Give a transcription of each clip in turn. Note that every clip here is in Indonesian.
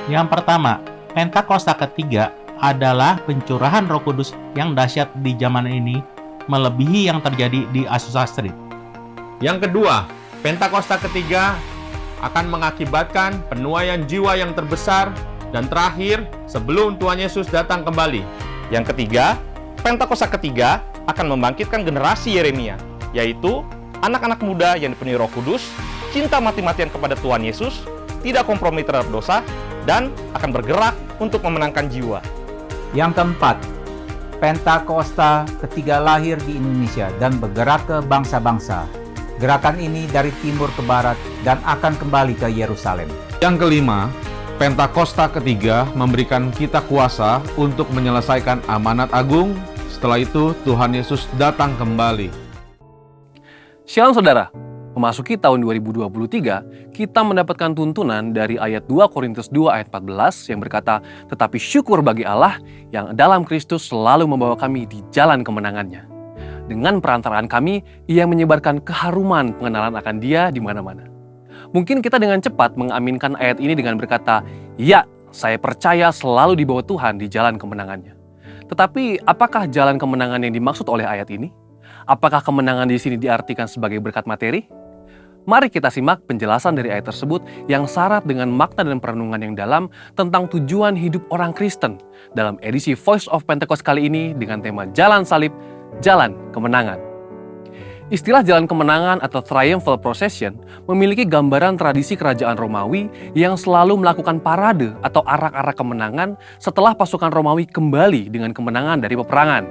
Yang pertama, Pentakosta ketiga adalah pencurahan Roh Kudus yang dahsyat di zaman ini, melebihi yang terjadi di Azusa Street. Yang kedua, Pentakosta ketiga akan mengakibatkan penuaian jiwa yang terbesar dan terakhir sebelum Tuhan Yesus datang kembali. Yang ketiga, Pentakosta ketiga akan membangkitkan generasi Yeremia, yaitu anak-anak muda yang dipenuhi Roh Kudus, cinta mati-matian kepada Tuhan Yesus, tidak kompromi terhadap dosa, dan akan bergerak untuk memenangkan jiwa. Yang keempat, Pentakosta ketiga lahir di Indonesia dan bergerak ke bangsa-bangsa. Gerakan ini dari timur ke barat dan akan kembali ke Yerusalem. Yang kelima, Pentakosta ketiga memberikan kita kuasa untuk menyelesaikan amanat agung. Setelah itu, Tuhan Yesus datang kembali. Shalom saudara, memasuki tahun 2023, kita mendapatkan tuntunan dari ayat 2 Korintus 2 ayat 14 yang berkata, "Tetapi syukur bagi Allah yang dalam Kristus selalu membawa kami di jalan kemenangannya. Dengan perantaraan kami, Ia menyebarkan keharuman pengenalan akan Dia di mana-mana." Mungkin kita dengan cepat mengaminkan ayat ini dengan berkata, "Ya, saya percaya selalu dibawa Tuhan di jalan kemenangannya." Tetapi apakah jalan kemenangan yang dimaksud oleh ayat ini? Apakah kemenangan di sini diartikan sebagai berkat materi? Mari kita simak penjelasan dari ayat tersebut yang syarat dengan makna dan perenungan yang dalam tentang tujuan hidup orang Kristen dalam edisi Voice of Pentecost kali ini dengan tema Jalan Salib, Jalan Kemenangan. Istilah jalan kemenangan atau triumphal procession memiliki gambaran tradisi kerajaan Romawi yang selalu melakukan parade atau arak-arak kemenangan setelah pasukan Romawi kembali dengan kemenangan dari peperangan.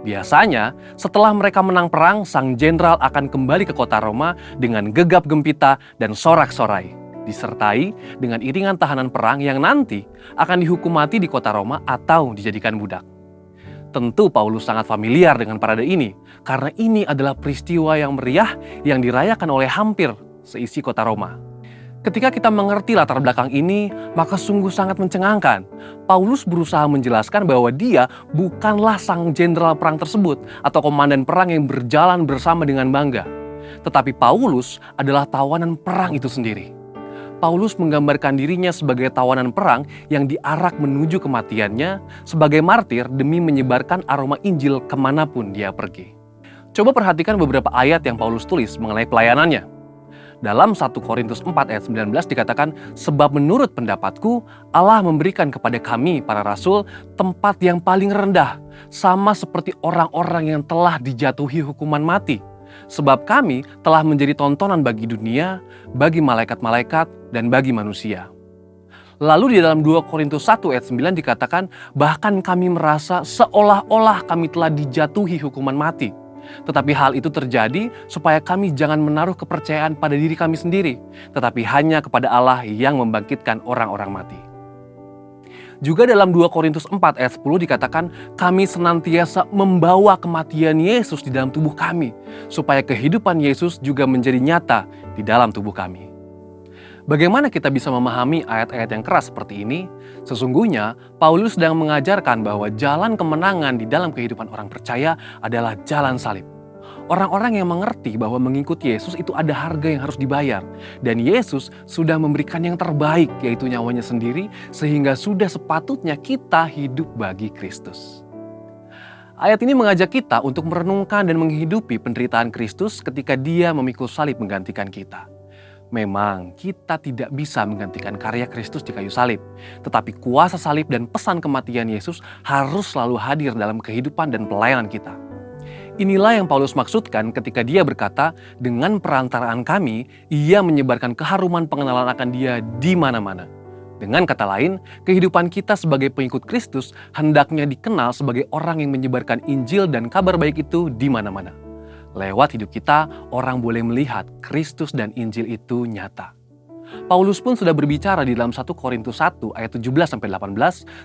Biasanya, setelah mereka menang perang, sang jenderal akan kembali ke kota Roma dengan gegap gempita dan sorak-sorai, disertai dengan iringan tahanan perang yang nanti akan dihukum mati di kota Roma atau dijadikan budak. Tentu Paulus sangat familiar dengan parade ini, karena ini adalah peristiwa yang meriah yang dirayakan oleh hampir seisi kota Roma. Ketika kita mengerti latar belakang ini, maka sungguh sangat mencengangkan. Paulus berusaha menjelaskan bahwa dia bukanlah sang jenderal perang tersebut atau komandan perang yang berjalan bersama dengan bangga. Tetapi Paulus adalah tawanan perang itu sendiri. Paulus menggambarkan dirinya sebagai tawanan perang yang diarak menuju kematiannya sebagai martir demi menyebarkan aroma Injil kemanapun dia pergi. Coba perhatikan beberapa ayat yang Paulus tulis mengenai pelayanannya. Dalam 1 Korintus 4 ayat 19 dikatakan, sebab menurut pendapatku Allah memberikan kepada kami para rasul tempat yang paling rendah, sama seperti orang-orang yang telah dijatuhi hukuman mati. Sebab kami telah menjadi tontonan bagi dunia, bagi malaikat-malaikat, dan bagi manusia. Lalu di dalam 2 Korintus 1 ayat 9 dikatakan, bahkan kami merasa seolah-olah kami telah dijatuhi hukuman mati. Tetapi hal itu terjadi supaya kami jangan menaruh kepercayaan pada diri kami sendiri, tetapi hanya kepada Allah yang membangkitkan orang-orang mati. Juga dalam 2 Korintus 4 ayat 10 dikatakan, kami senantiasa membawa kematian Yesus di dalam tubuh kami, supaya kehidupan Yesus juga menjadi nyata di dalam tubuh kami. Bagaimana kita bisa memahami ayat-ayat yang keras seperti ini? Sesungguhnya, Paulus sedang mengajarkan bahwa jalan kemenangan di dalam kehidupan orang percaya adalah jalan salib. Orang-orang yang mengerti bahwa mengikuti Yesus itu ada harga yang harus dibayar. Dan Yesus sudah memberikan yang terbaik, yaitu nyawanya sendiri, sehingga sudah sepatutnya kita hidup bagi Kristus. Ayat ini mengajak kita untuk merenungkan dan menghidupi penderitaan Kristus ketika Dia memikul salib menggantikan kita. Memang kita tidak bisa menggantikan karya Kristus di kayu salib, tetapi kuasa salib dan pesan kematian Yesus harus selalu hadir dalam kehidupan dan pelayanan kita. Inilah yang Paulus maksudkan ketika dia berkata, dengan perantaraan kami, ia menyebarkan keharuman pengenalan akan Dia di mana-mana. Dengan kata lain, kehidupan kita sebagai pengikut Kristus hendaknya dikenal sebagai orang yang menyebarkan Injil dan kabar baik itu di mana-mana. Lewat hidup kita, orang boleh melihat Kristus dan Injil itu nyata. Paulus pun sudah berbicara di dalam 1 Korintus 1 ayat 17-18,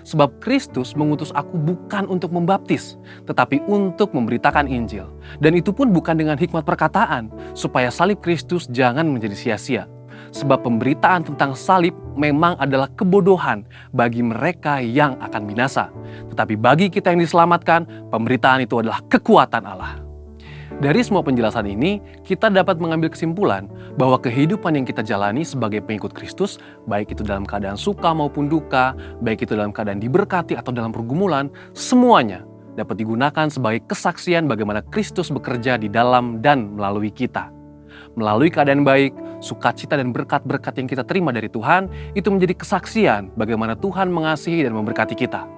sebab Kristus mengutus aku bukan untuk membaptis, tetapi untuk memberitakan Injil. Dan itu pun bukan dengan hikmat perkataan, supaya salib Kristus jangan menjadi sia-sia. Sebab pemberitaan tentang salib memang adalah kebodohan bagi mereka yang akan binasa. Tetapi bagi kita yang diselamatkan, pemberitaan itu adalah kekuatan Allah. Dari semua penjelasan ini, kita dapat mengambil kesimpulan bahwa kehidupan yang kita jalani sebagai pengikut Kristus, baik itu dalam keadaan suka maupun duka, baik itu dalam keadaan diberkati atau dalam pergumulan, semuanya dapat digunakan sebagai kesaksian bagaimana Kristus bekerja di dalam dan melalui kita. Melalui keadaan baik, sukacita dan berkat-berkat yang kita terima dari Tuhan, itu menjadi kesaksian bagaimana Tuhan mengasihi dan memberkati kita.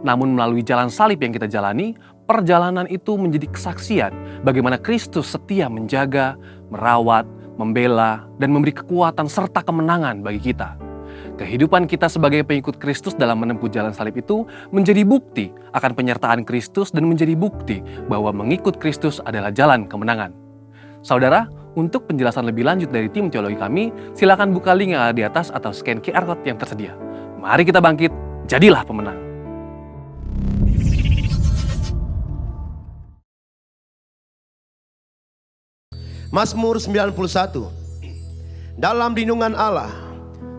Namun melalui jalan salib yang kita jalani, perjalanan itu menjadi kesaksian bagaimana Kristus setia menjaga, merawat, membela, dan memberi kekuatan serta kemenangan bagi kita. Kehidupan kita sebagai pengikut Kristus dalam menempuh jalan salib itu menjadi bukti akan penyertaan Kristus dan menjadi bukti bahwa mengikut Kristus adalah jalan kemenangan. Saudara, untuk penjelasan lebih lanjut dari tim teologi kami, silakan buka link yang ada di atas atau scan QR Code yang tersedia. Mari kita bangkit, jadilah pemenang. Mazmur 91. Dalam lindungan Allah,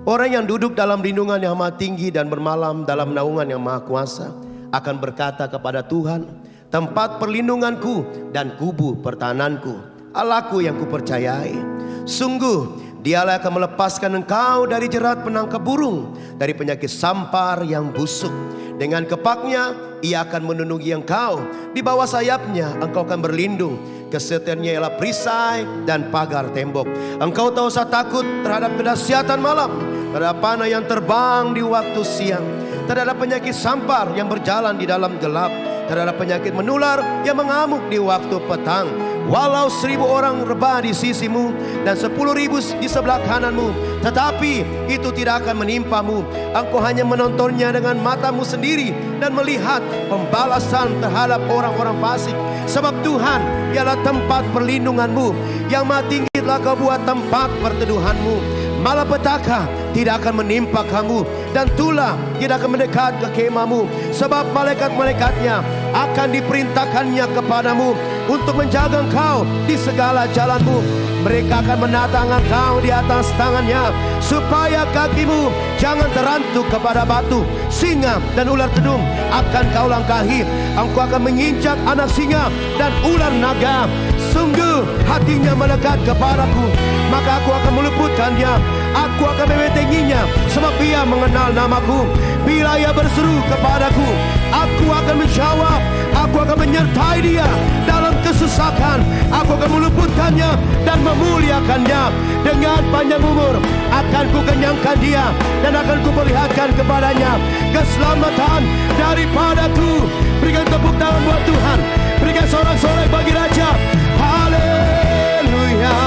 orang yang duduk dalam lindungan yang maha tinggi dan bermalam dalam naungan yang maha kuasa akan berkata kepada Tuhan, tempat perlindunganku dan kubu pertahananku, Allahku yang kupercayai. Sungguh Dialah akan melepaskan engkau dari jerat penangkap burung, dari penyakit sampar yang busuk. Dengan kepaknya Ia akan melindungi engkau, di bawah sayapnya engkau akan berlindung. Kesetiaannya ialah perisai dan pagar tembok. Engkau tak usah takut terhadap kedahsyatan malam, terhadap panah yang terbang di waktu siang, terhadap penyakit sampar yang berjalan di dalam gelap, terhadap penyakit menular yang mengamuk di waktu petang. Walau 1000 orang rebah di sisimu dan 10.000 di sebelah kananmu, tetapi itu tidak akan menimpamu. Engkau hanya menontonnya dengan matamu sendiri dan melihat pembalasan terhadap orang-orang fasik. Sebab Tuhan ialah tempat perlindunganmu, yang Maha Tinggi telah kau buat tempat perteduhanmu. Malapetaka tidak akan menimpa kamu, dan tulah tidak akan mendekat ke kemahmu. Sebab malaikat-malaikatnya akan diperintahkannya kepadamu untuk menjaga engkau di segala jalanmu. Mereka akan menatang engkau di atas tangannya, supaya kakimu jangan terantuk kepada batu. Singa dan ular kedung akan kau langkahi. Engkau akan menginjak anak singa dan ular naga. Sungguh hatinya melekat kepadaku, maka aku akan meluputkannya. Aku akan membentenginya, sebab ia mengenal namaku. Bila ia berseru kepadaku, aku akan menjawab. Aku akan menyertai dia dalam kesesakan. Aku akan meluputkannya dan memuliakannya. Dengan panjang umur akan kukenyangkan dia, dan akan kuperlihatkan kepadanya keselamatan daripadaku. Berikan tepuk tangan buat Tuhan. Berikan sorak-sorai bagi Raja. Haleluya.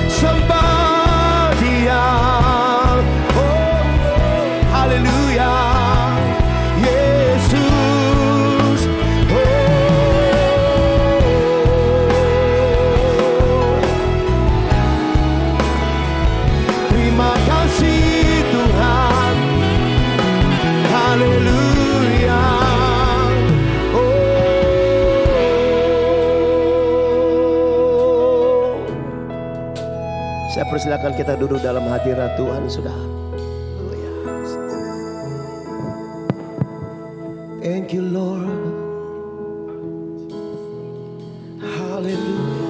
Sembah dia. Oh, haleluya. Yesus. Terima kasih Tuhan. Haleluya. Saya persilakan kita duduk dalam hadirat Tuhan, saudara. Haleluya. Thank you Lord. Haleluya.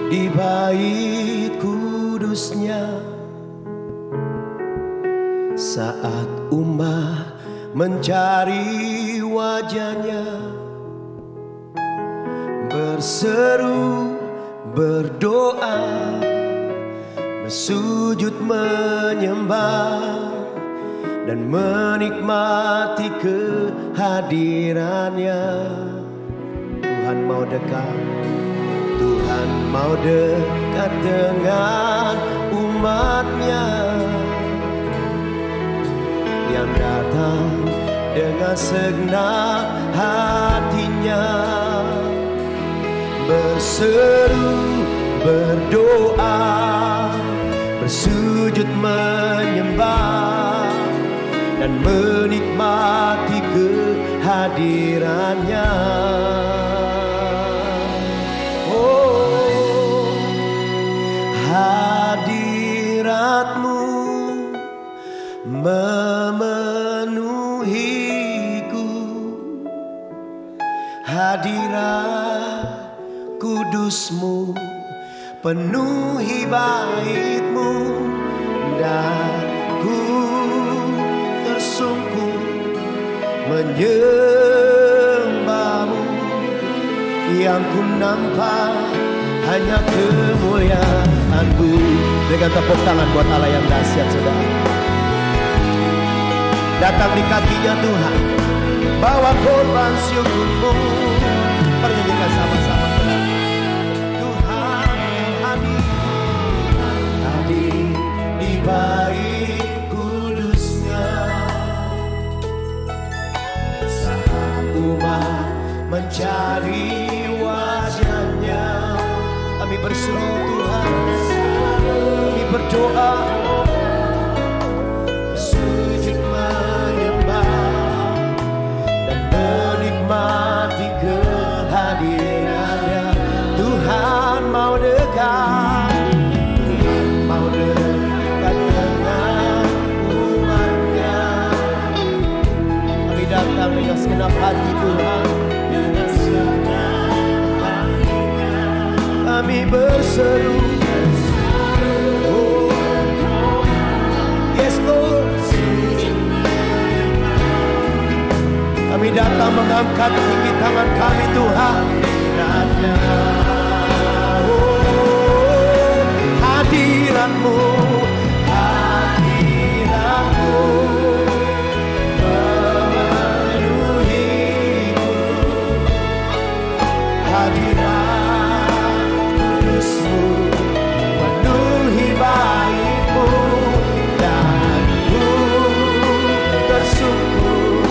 Di bait kudusnya, saat umat mencari wajahnya, berseru, berdoa, bersujud menyembah, dan menikmati kehadirannya. Tuhan mau dekat, Tuhan mau dekat dengan umatnya yang datang dengan segenap hatinya, berseru, berdoa, bersujud menyembah, dan menikmati kehadirannya. Hadiratmu memenuhiku, hadirat kudusmu penuhi baitmu, dan ku tersungkur menyembahmu. Yang ku nampak hanya kemuliaan-Mu. Dengan tepuk tangan buat Allah yang dahsyat, saudara. Datang di kakinya Tuhan, bawa korban syukur-Mu. Perjanjikan sama-sama, saudara. Tuhan hadir di bait kudusnya, saat umat mencari wajahnya. Kami berseru Tuhan, kami berdoa, sujud menyembah, dan menikmati kehadirannya. Tuhan mau dekat, Tuhan mau dekat dengan umatnya. Kami datang dengan segenap segenap hati Tuhan. Kami berseru, oh, yes Lord. Kami datang mengangkat tinggi tangan kami Tuhan. Oh, hadirat-Mu, hadirat-Mu memenuhiku. Hadirat kudus-Mu penuhi baik-Mu, dan ku tersungkur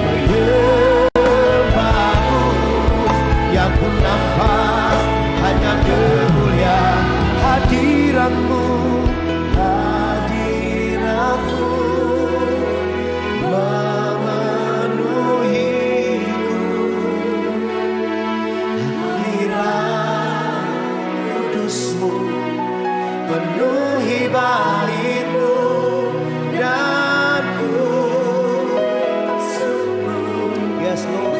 menyembah-Mu. Yang ku nampak hanya kemuliaan hadirat-Mu, hadirat-Mu memenuhiku. Hadirat kudus-Mu penuhi bait-Mu, dan ku tersungkur. Yes Lord.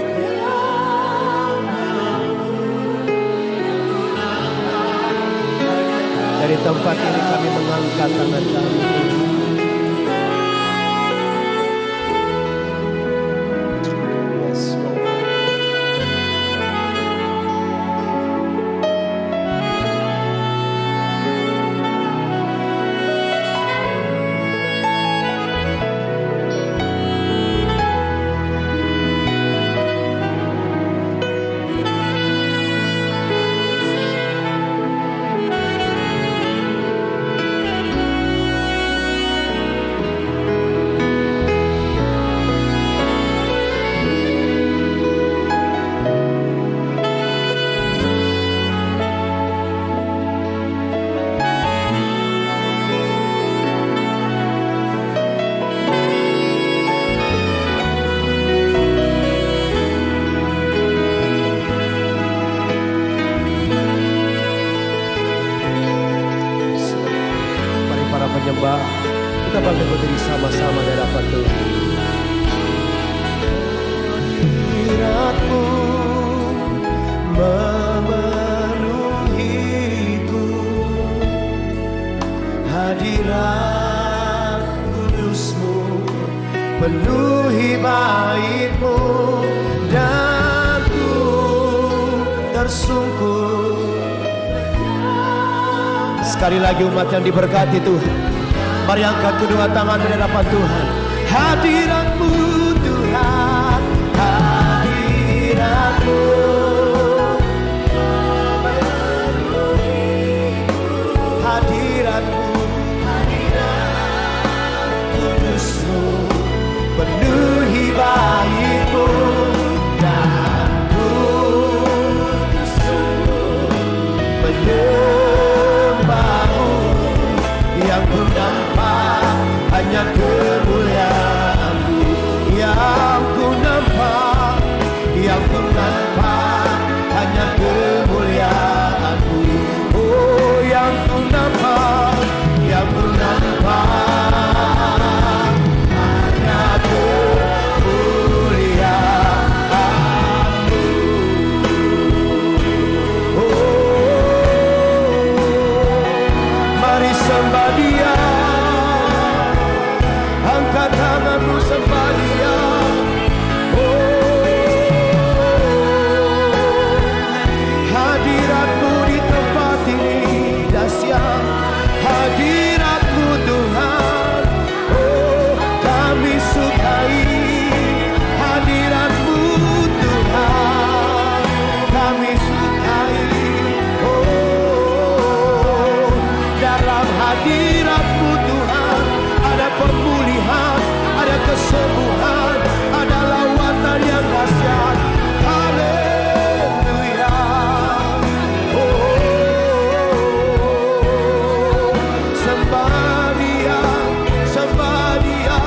Dari tempat ini kami mengangkat tangan kami. Yes, Lord. Mari para penyembah, kita bangkit berdiri sama-sama di hadapan Tuhan. Hadirat-Mu memenuhiku. Hadirat kudus-Mu penuhi bait-Mu, dan ku tersungkur. Sekali lagi umat yang diberkati Tuhan, mari angkat kedua tangan di hadapan Tuhan. Hadirat-Mu Tuhan, hadirat-Mu hadirat-Mu, hadirat kudus-Mu penuhi bait-Mu, dan ku tersungkur menyembah-Mu. Yang ku nampak hanya kemuliaan-Mu. Yang ku nampak, yang ku nampak hanya kemuliaan-Mu. Oh, yang ku nampak, yang ku nampak hanya kemuliaan-Mu. Oh, mari sembah Dia, angkat tanganmu sembah Dia. Hadirat-Mu di tempat ini dahsyat. Hadirat-Mu Tuhan, oh kami sukai. Hadirat-Mu Tuhan, kami sukai. Oh, dalam hadirat-Mu Tuhan ada pemulihan, ada kesembuhan, ada lawatan yang dahsyat. Haleluya. Oh, sembah Dia, sembah Dia,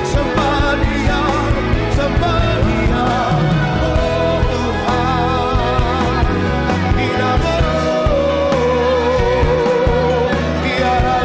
sembah Dia, sembah Dia. Oh Tuhan, Bina-Baro, Biarlah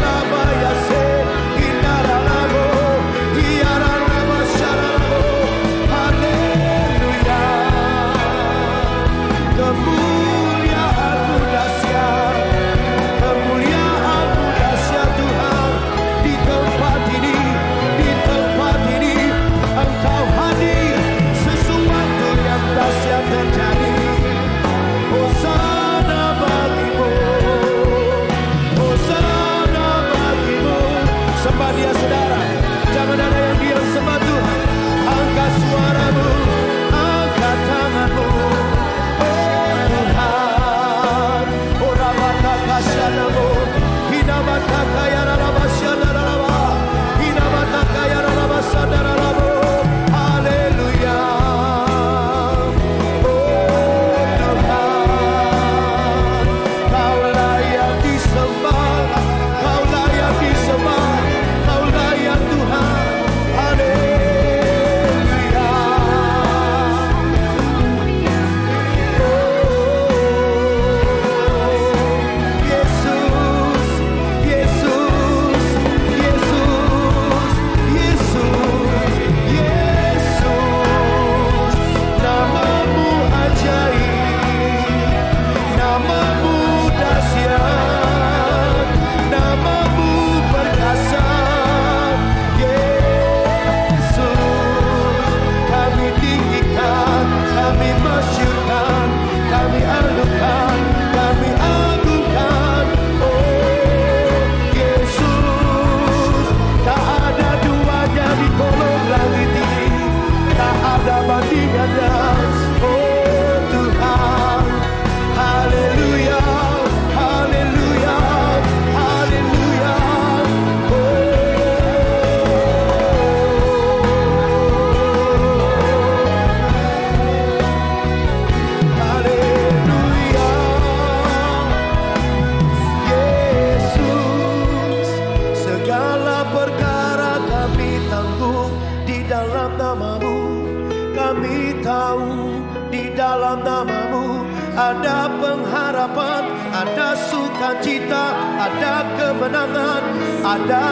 dalam nama-Mu ada pengharapan, ada sukacita, ada kemenangan, ada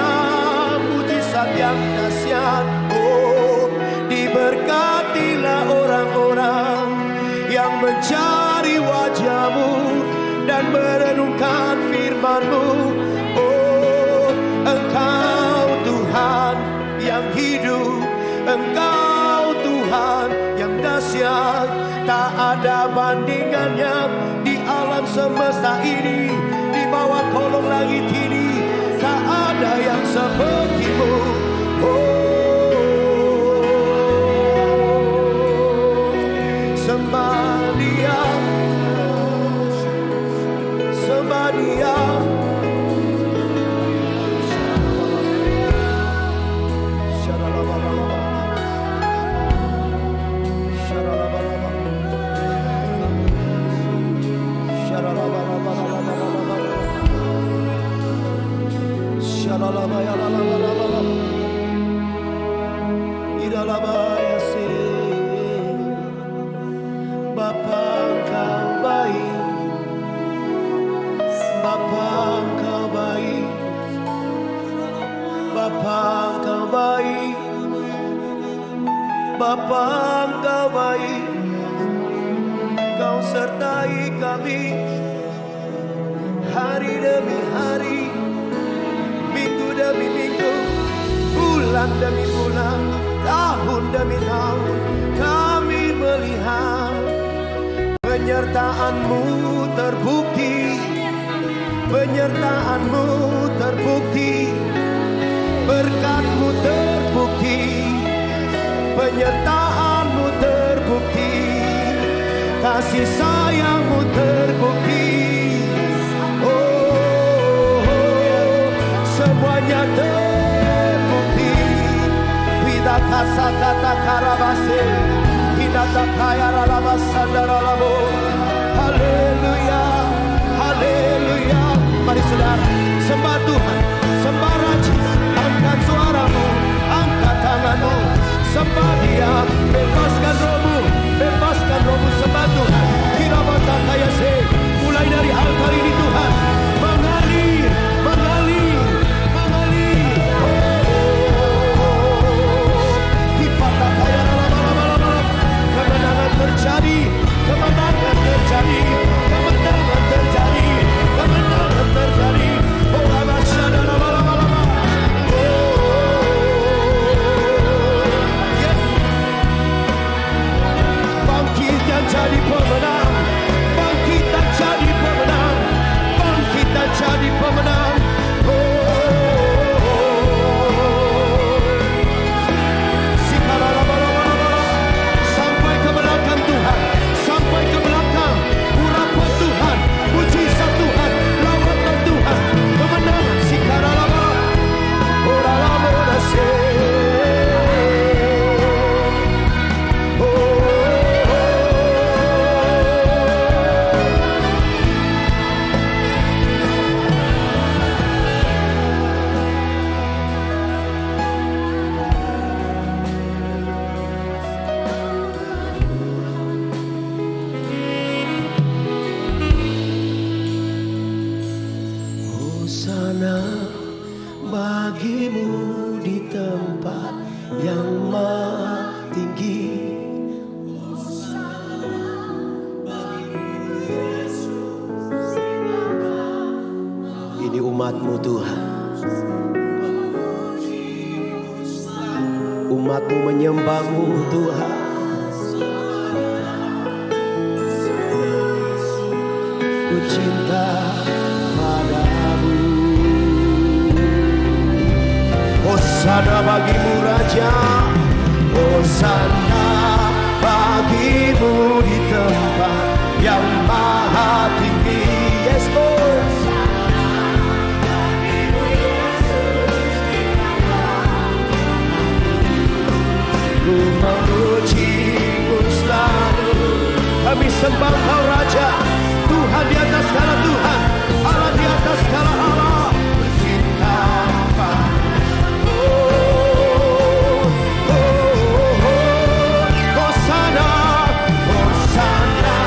mujizat yang dahsyat. Oh, diberkatilah orang-orang yang mencari wajah-Mu dan merenungkan firman-Mu. Oh, Engkau Tuhan yang hidup, Engkau Tuhan yang dahsyat, tak ada bandingannya di alam semesta ini, di bawah kolong langit ini, tak ada yang seperti-Mu. Sembah Dia, sembah Dia. Bapa Engkau baik, Bapa Engkau baik, Bapa Engkau baik, Bapa Engkau baik. Kau sertai kami hari demi hari, minggu demi minggu, bulan demi bulan, tahun demi tahun. Kami melihat penyertaan-Mu terbukti, penyertaan-Mu terbukti, berkat-Mu terbukti, penyertaan-Mu terbukti, kasih sayang-Mu terbukti. Semuanya terbukti. Tidak kasar kata karabase, tidak kaya ralabasandalabo. Haleluya, haleluya. Mari saudara, sembah Tuhan, sembah Raja. Angkat suaramu, angkat tanganmu, sembah Dia. Bebaskan rohmu, bebaskan rohmu, sembah Tuhan. Kirabata kaya se, mulai dari altar ini Tuhan, mengalir, mengalir, mengalir. Dipatah kaya lama-lama, kemenangan terjadi, kemenangan terjadi, kemenangan terjadi, kemenangan terjadi. Oh, lama-lama, lama-lama. Bangkit dan jadi pemenang, bangkit dan jadi pemenang, bangkit dan jadi pemenang. Sampai ke belakang Tuhan, sampai ke belakang. Urapan Tuhan, mujizat Tuhan, lawatan Tuhan, kemenangan. Sikaralama, oralama nase. Hosana bagimu di tempat yang maha tinggi. Ini umat-Mu Tuhan, umat-Mu menyembah-Mu Tuhan. Ku cinta padamu. Hosana bagimu Raja, Hosana bagimu di tempat yang maha tinggi. Yes, Lord. Ku memuji-Mu selalu. Kami sembah Kau Raja, Tuhan di atas segala Tuhan, Allah di atas segala Allah. Bercinta padamu. Hosana, Hosana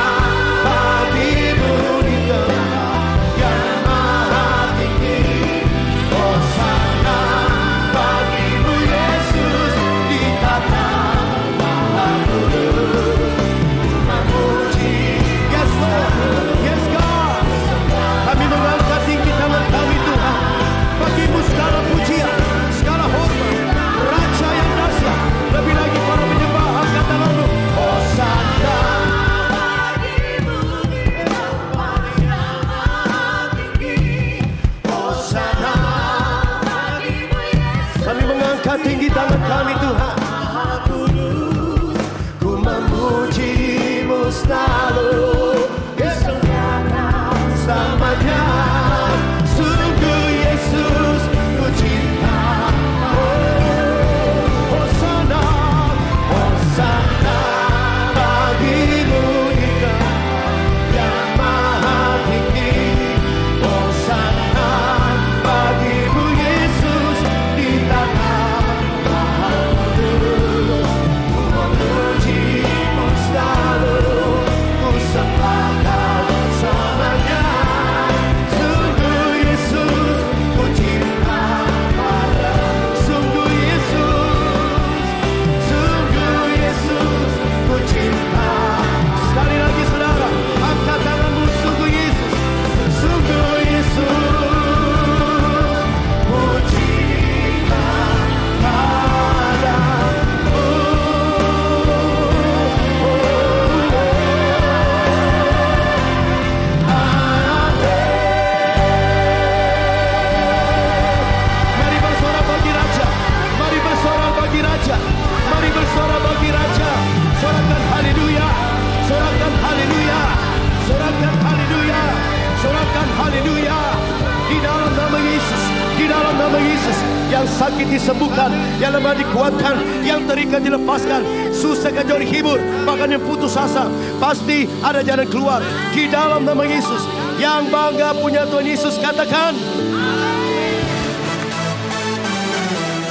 yang sakit disembuhkan, yang lemah dikuatkan, yang terikat dilepaskan, susah kejauh dihibur, bahkan yang putus asa pasti ada jalan keluar di dalam nama Yesus. Yang bangga punya Tuhan Yesus katakan.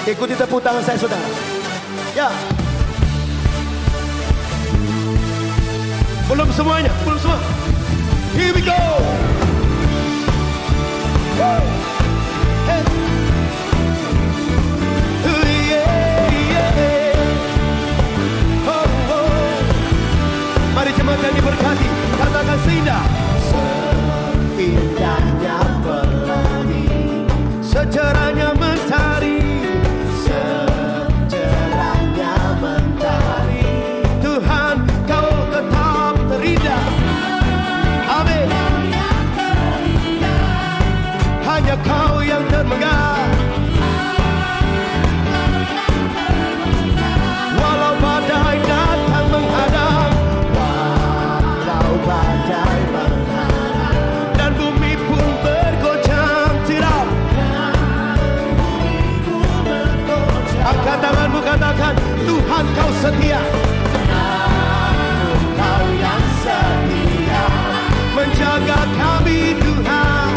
Ikuti tepuk tangan saya, saudara. Ya. Belum semuanya, belum semua. Here we go. Woo. Hey. Mari jemaat yang diberkati, katakan seindah. Seindahnya pelangi, secerahnya mentari, secerahnya mentari. Tuhan, Kau tetap terindah. Amin. Hanya Kau yang termegah. Walau badai datang menghadang, walau badai menghadang, dan bumi pun bergoncang, tidak. Angkat tanganmu, katakan, Tuhan Kau setia. Kau yang setia menjaga kami, Tuhan.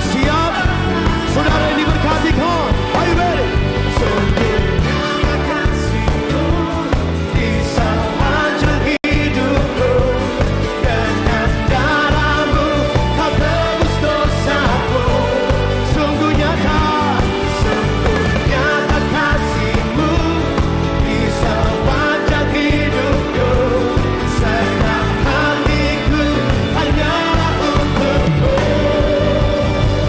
Siap, saudara yang diberkati, come on, are you ready? Sempurna kasih-Mu di sepanjang hidupku, dengan darah-Mu Kau tebus dosaku. Sungguh nyata kasih-Mu di sepanjang hidupku, senang hatiku hanyalah untuk-Mu.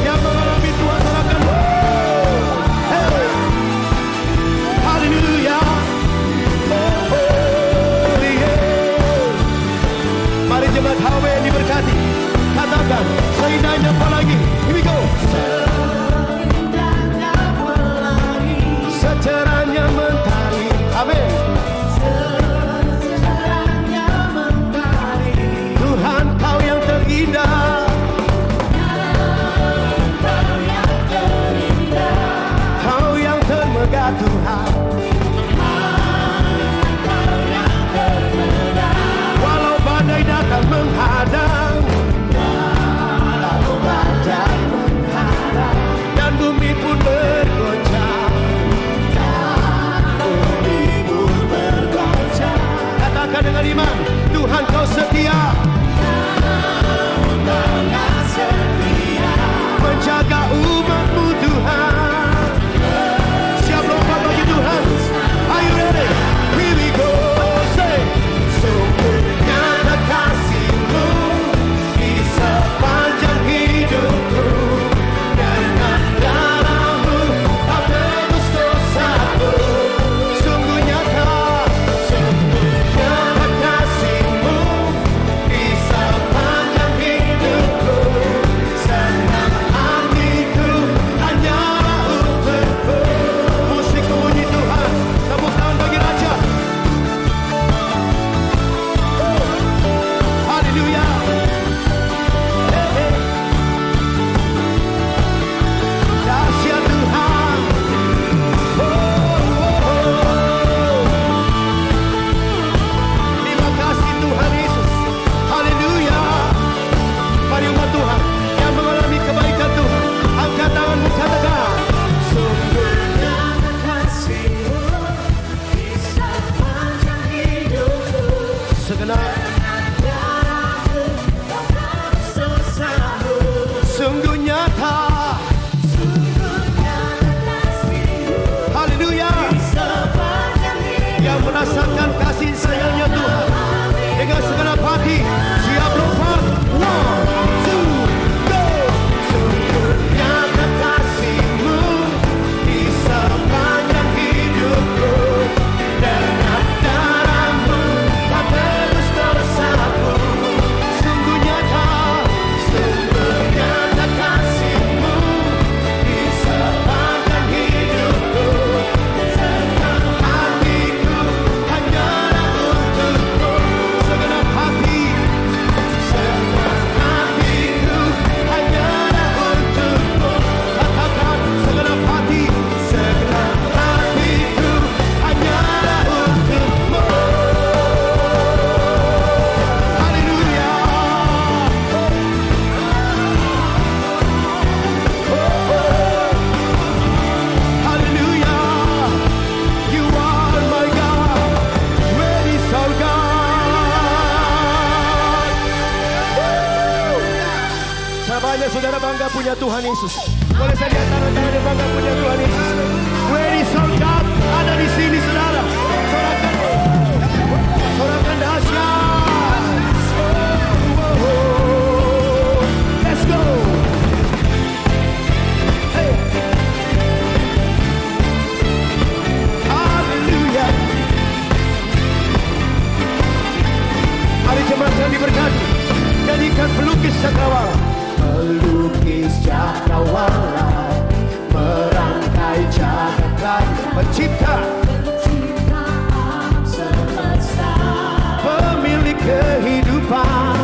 Yang mengalami Tuhan serahkan. Hey. Haleluya. Oh, yeah. Mari jemaat HW yang diberkati, katakan seindahnya pelangi. Here we go. Seindahnya pelangi, secerahnya mentari. Amin. Secerahnya mentari. Tuhan Kau yang terindah. Kau yang termegah, Tuhan. Walau badai datang menghadang, walau badai menghadang, dan bumi pun bergoncang, bumi pun bergoncang. Katakan dengan iman, Tuhan Kau setia. banyak saudara bangga punya Tuhan Yesus? Boleh saya lihat tangan-tangan yang bangga punya Tuhan Yesus? Where is our God? Ada di sini saudara. Sorakan dahsyat. Let's go. Hey. Haleluya. Mari jemaat yang diberkati, nyanyikan pelukis cakrawala. Pelukis cakrawala, merangkai jagat raya, pencipta pemilik kehidupan.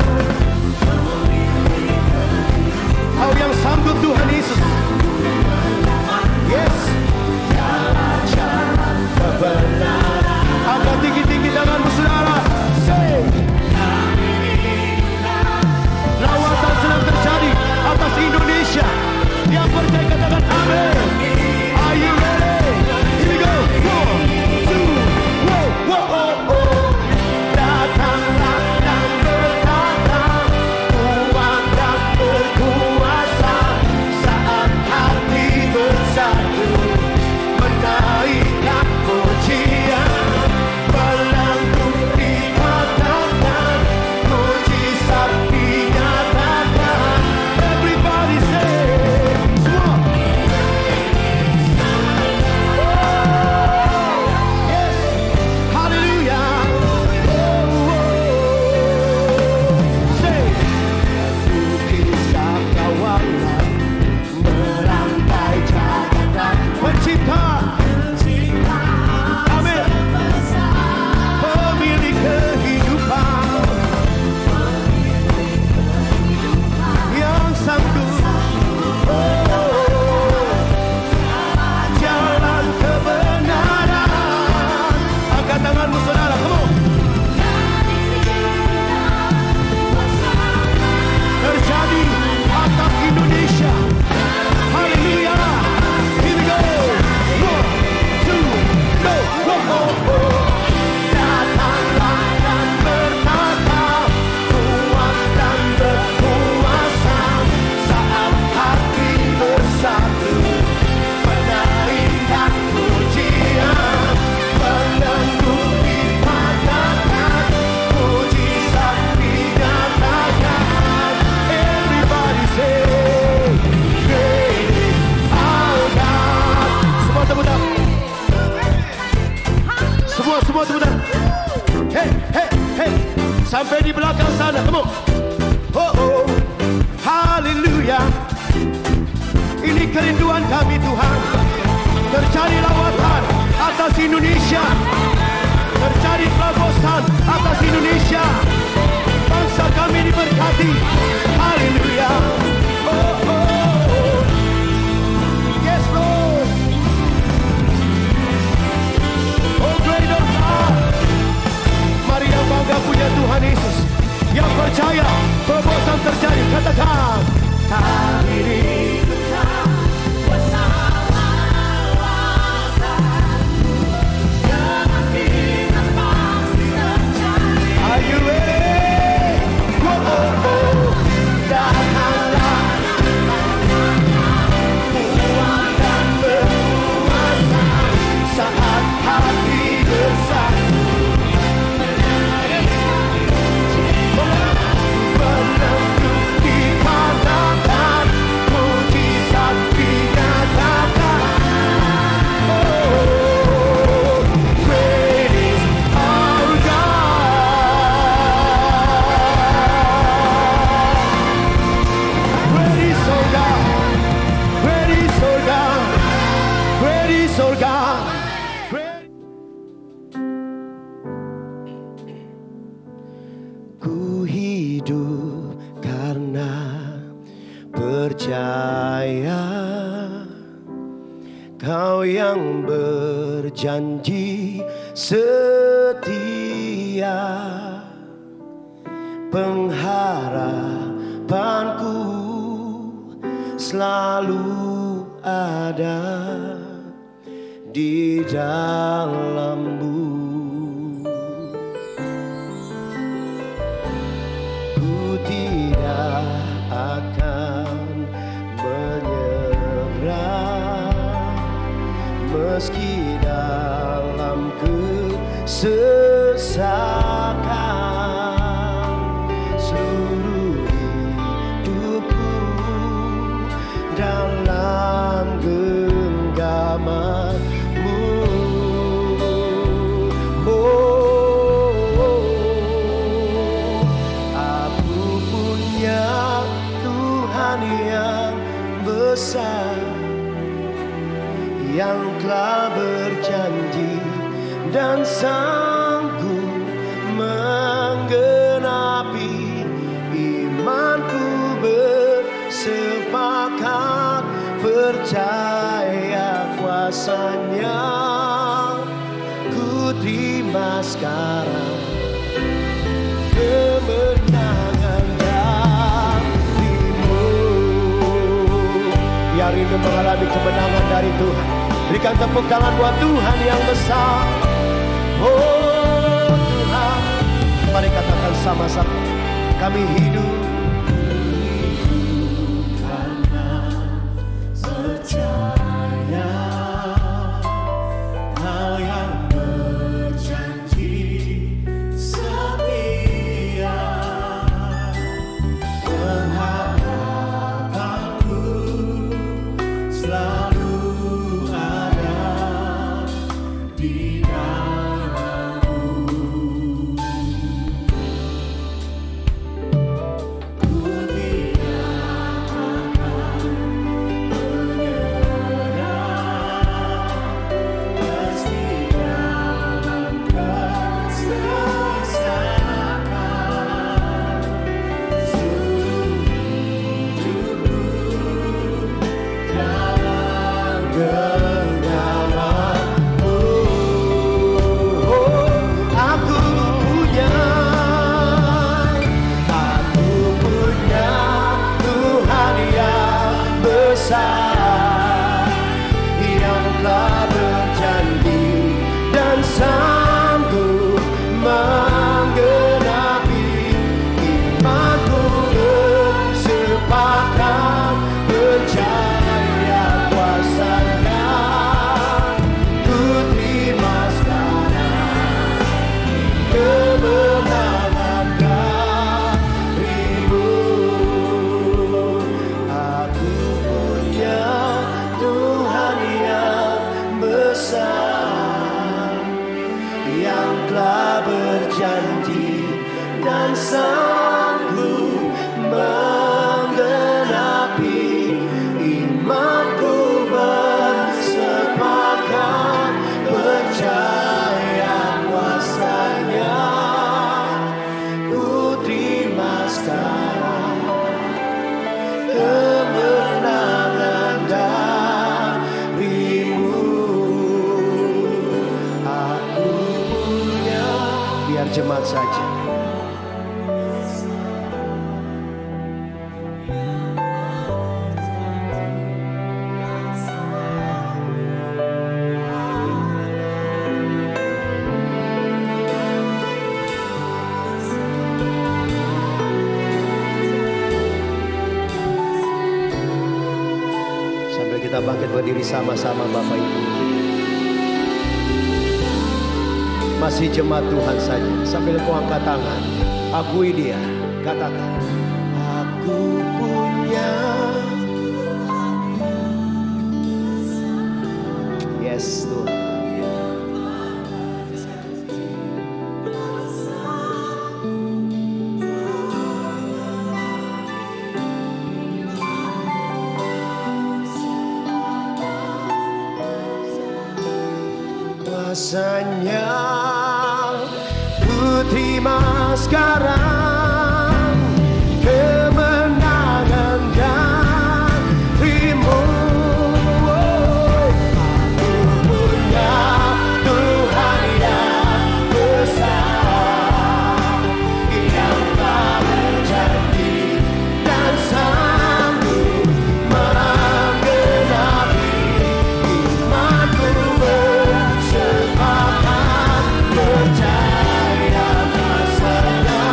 Kau yang sanggup Tuhan Yesus. Yes. Jalan kebenaran. Angkat tinggi-tinggi tanganmu saudara. Say. Lawatan sedang terjadi atas Indonesia. Yang percaya katakan amin. Are you ready? Here we go. 1, 2, wow, wow, oh, oh. Datanglah dan berkata, kuat dan berkuasa, saat hati bersatu, menaikkan pujian, belenggu dipatahkan, mujizat dinyatakan. Everybody say, semua. Yes, hallelujah. Say, lukis cakrawala, merangkai jagat raya, pencipta, amin, pemilik kehidupan, yang sanggup, jalan kebenaran. Angkat tanganmu saudara, come on. Terjadi atas Indonesia. Haleluya. Here we go. 1, 2, go, go, go, go. Datanglah dan berkata, kuat dan berkuasa, saat hati bersatu, menaikkan pujian, belenggu dipatahkan, mujizat dinyatakan. Everybody say, great is our God. Semua tepuk tangan. Semua tepuk tangan. Hey, hey, hey. Sampai di belakang sana, come on. Oh, oh. Haleluya. Ini kerinduan kami Tuhan. Terjadi lawatan atas Indonesia. Terjadi terobosan atas Indonesia. Bangsa kami diberkati. Haleluya. Oh, oh, oh. Yes, Lord. Oh, great our God. Mari yang bangga punya Tuhan Yesus. Yang percaya terobosan terjadi. Katakan, kami rindukan bersama lawatan, dengan kita pasti terjadi. Are you ready? Oh, oh, oh. Datanglah kuat dan berkuasa, saat hati bersatu, belenggu dipatahkan, mujizat dinyatakan. Oh, great is our God. Great is our God. Great is our God. Great is our God. Great. Ku hidup karena percaya, Kau yang berjanji setia, pengharapanku selalu ada di dalam-Mu. Ku tidak akan meski dalam kesesakan, seluruh hidupku dalam genggaman-Mu. Aku punya Tuhan yang besar, yang telah berjanji dan sanggup menggenapi. Imanku bersepakat percaya kuasa-Nya. Ku terima sekarang kemenangan darimu. Yang rindu mengalami kemenangan dari Tuhan, berikan tepuk tangan buat Tuhan yang besar. Oh Tuhan, mari katakan sama-sama, kami hidup karena percaya Kau yang berjanji setia. Pengharapanku selalu ada di dalam-Mu. Ku tidak akan menyerah, meski dalam kesesakan, seluruh hidupku dalam genggaman-Mu. Aku punya Tuhan yang besar, yang telah berjanji dan sanggup menggenapi. Imanku bersepakat percaya kuasa-Nya. Ku terima sekarang kemenangan darimu. Aku punya Tuhan yang besar, yang telah berjanji dan sanggup menggenapi. Imanku bersepakat percaya kuasa-Nya. Ku terima sekarang kemenangan darimu. Aku punya, biar jemaat saja. Sambil kita bangkit berdiri sama-sama Bapak Ibu. Masih jemaat Tuhan saja, sambil kau angkat tangan, akui Dia, katakan, aku punya. Yes Tuhan. Kuasa-Nya ku terima sekarang kemenangan darimu. Aku punya Tuhan yang besar, yang telah berjanji dan sanggup menggenapi. Imanku bersepakat percaya kuasa-Nya.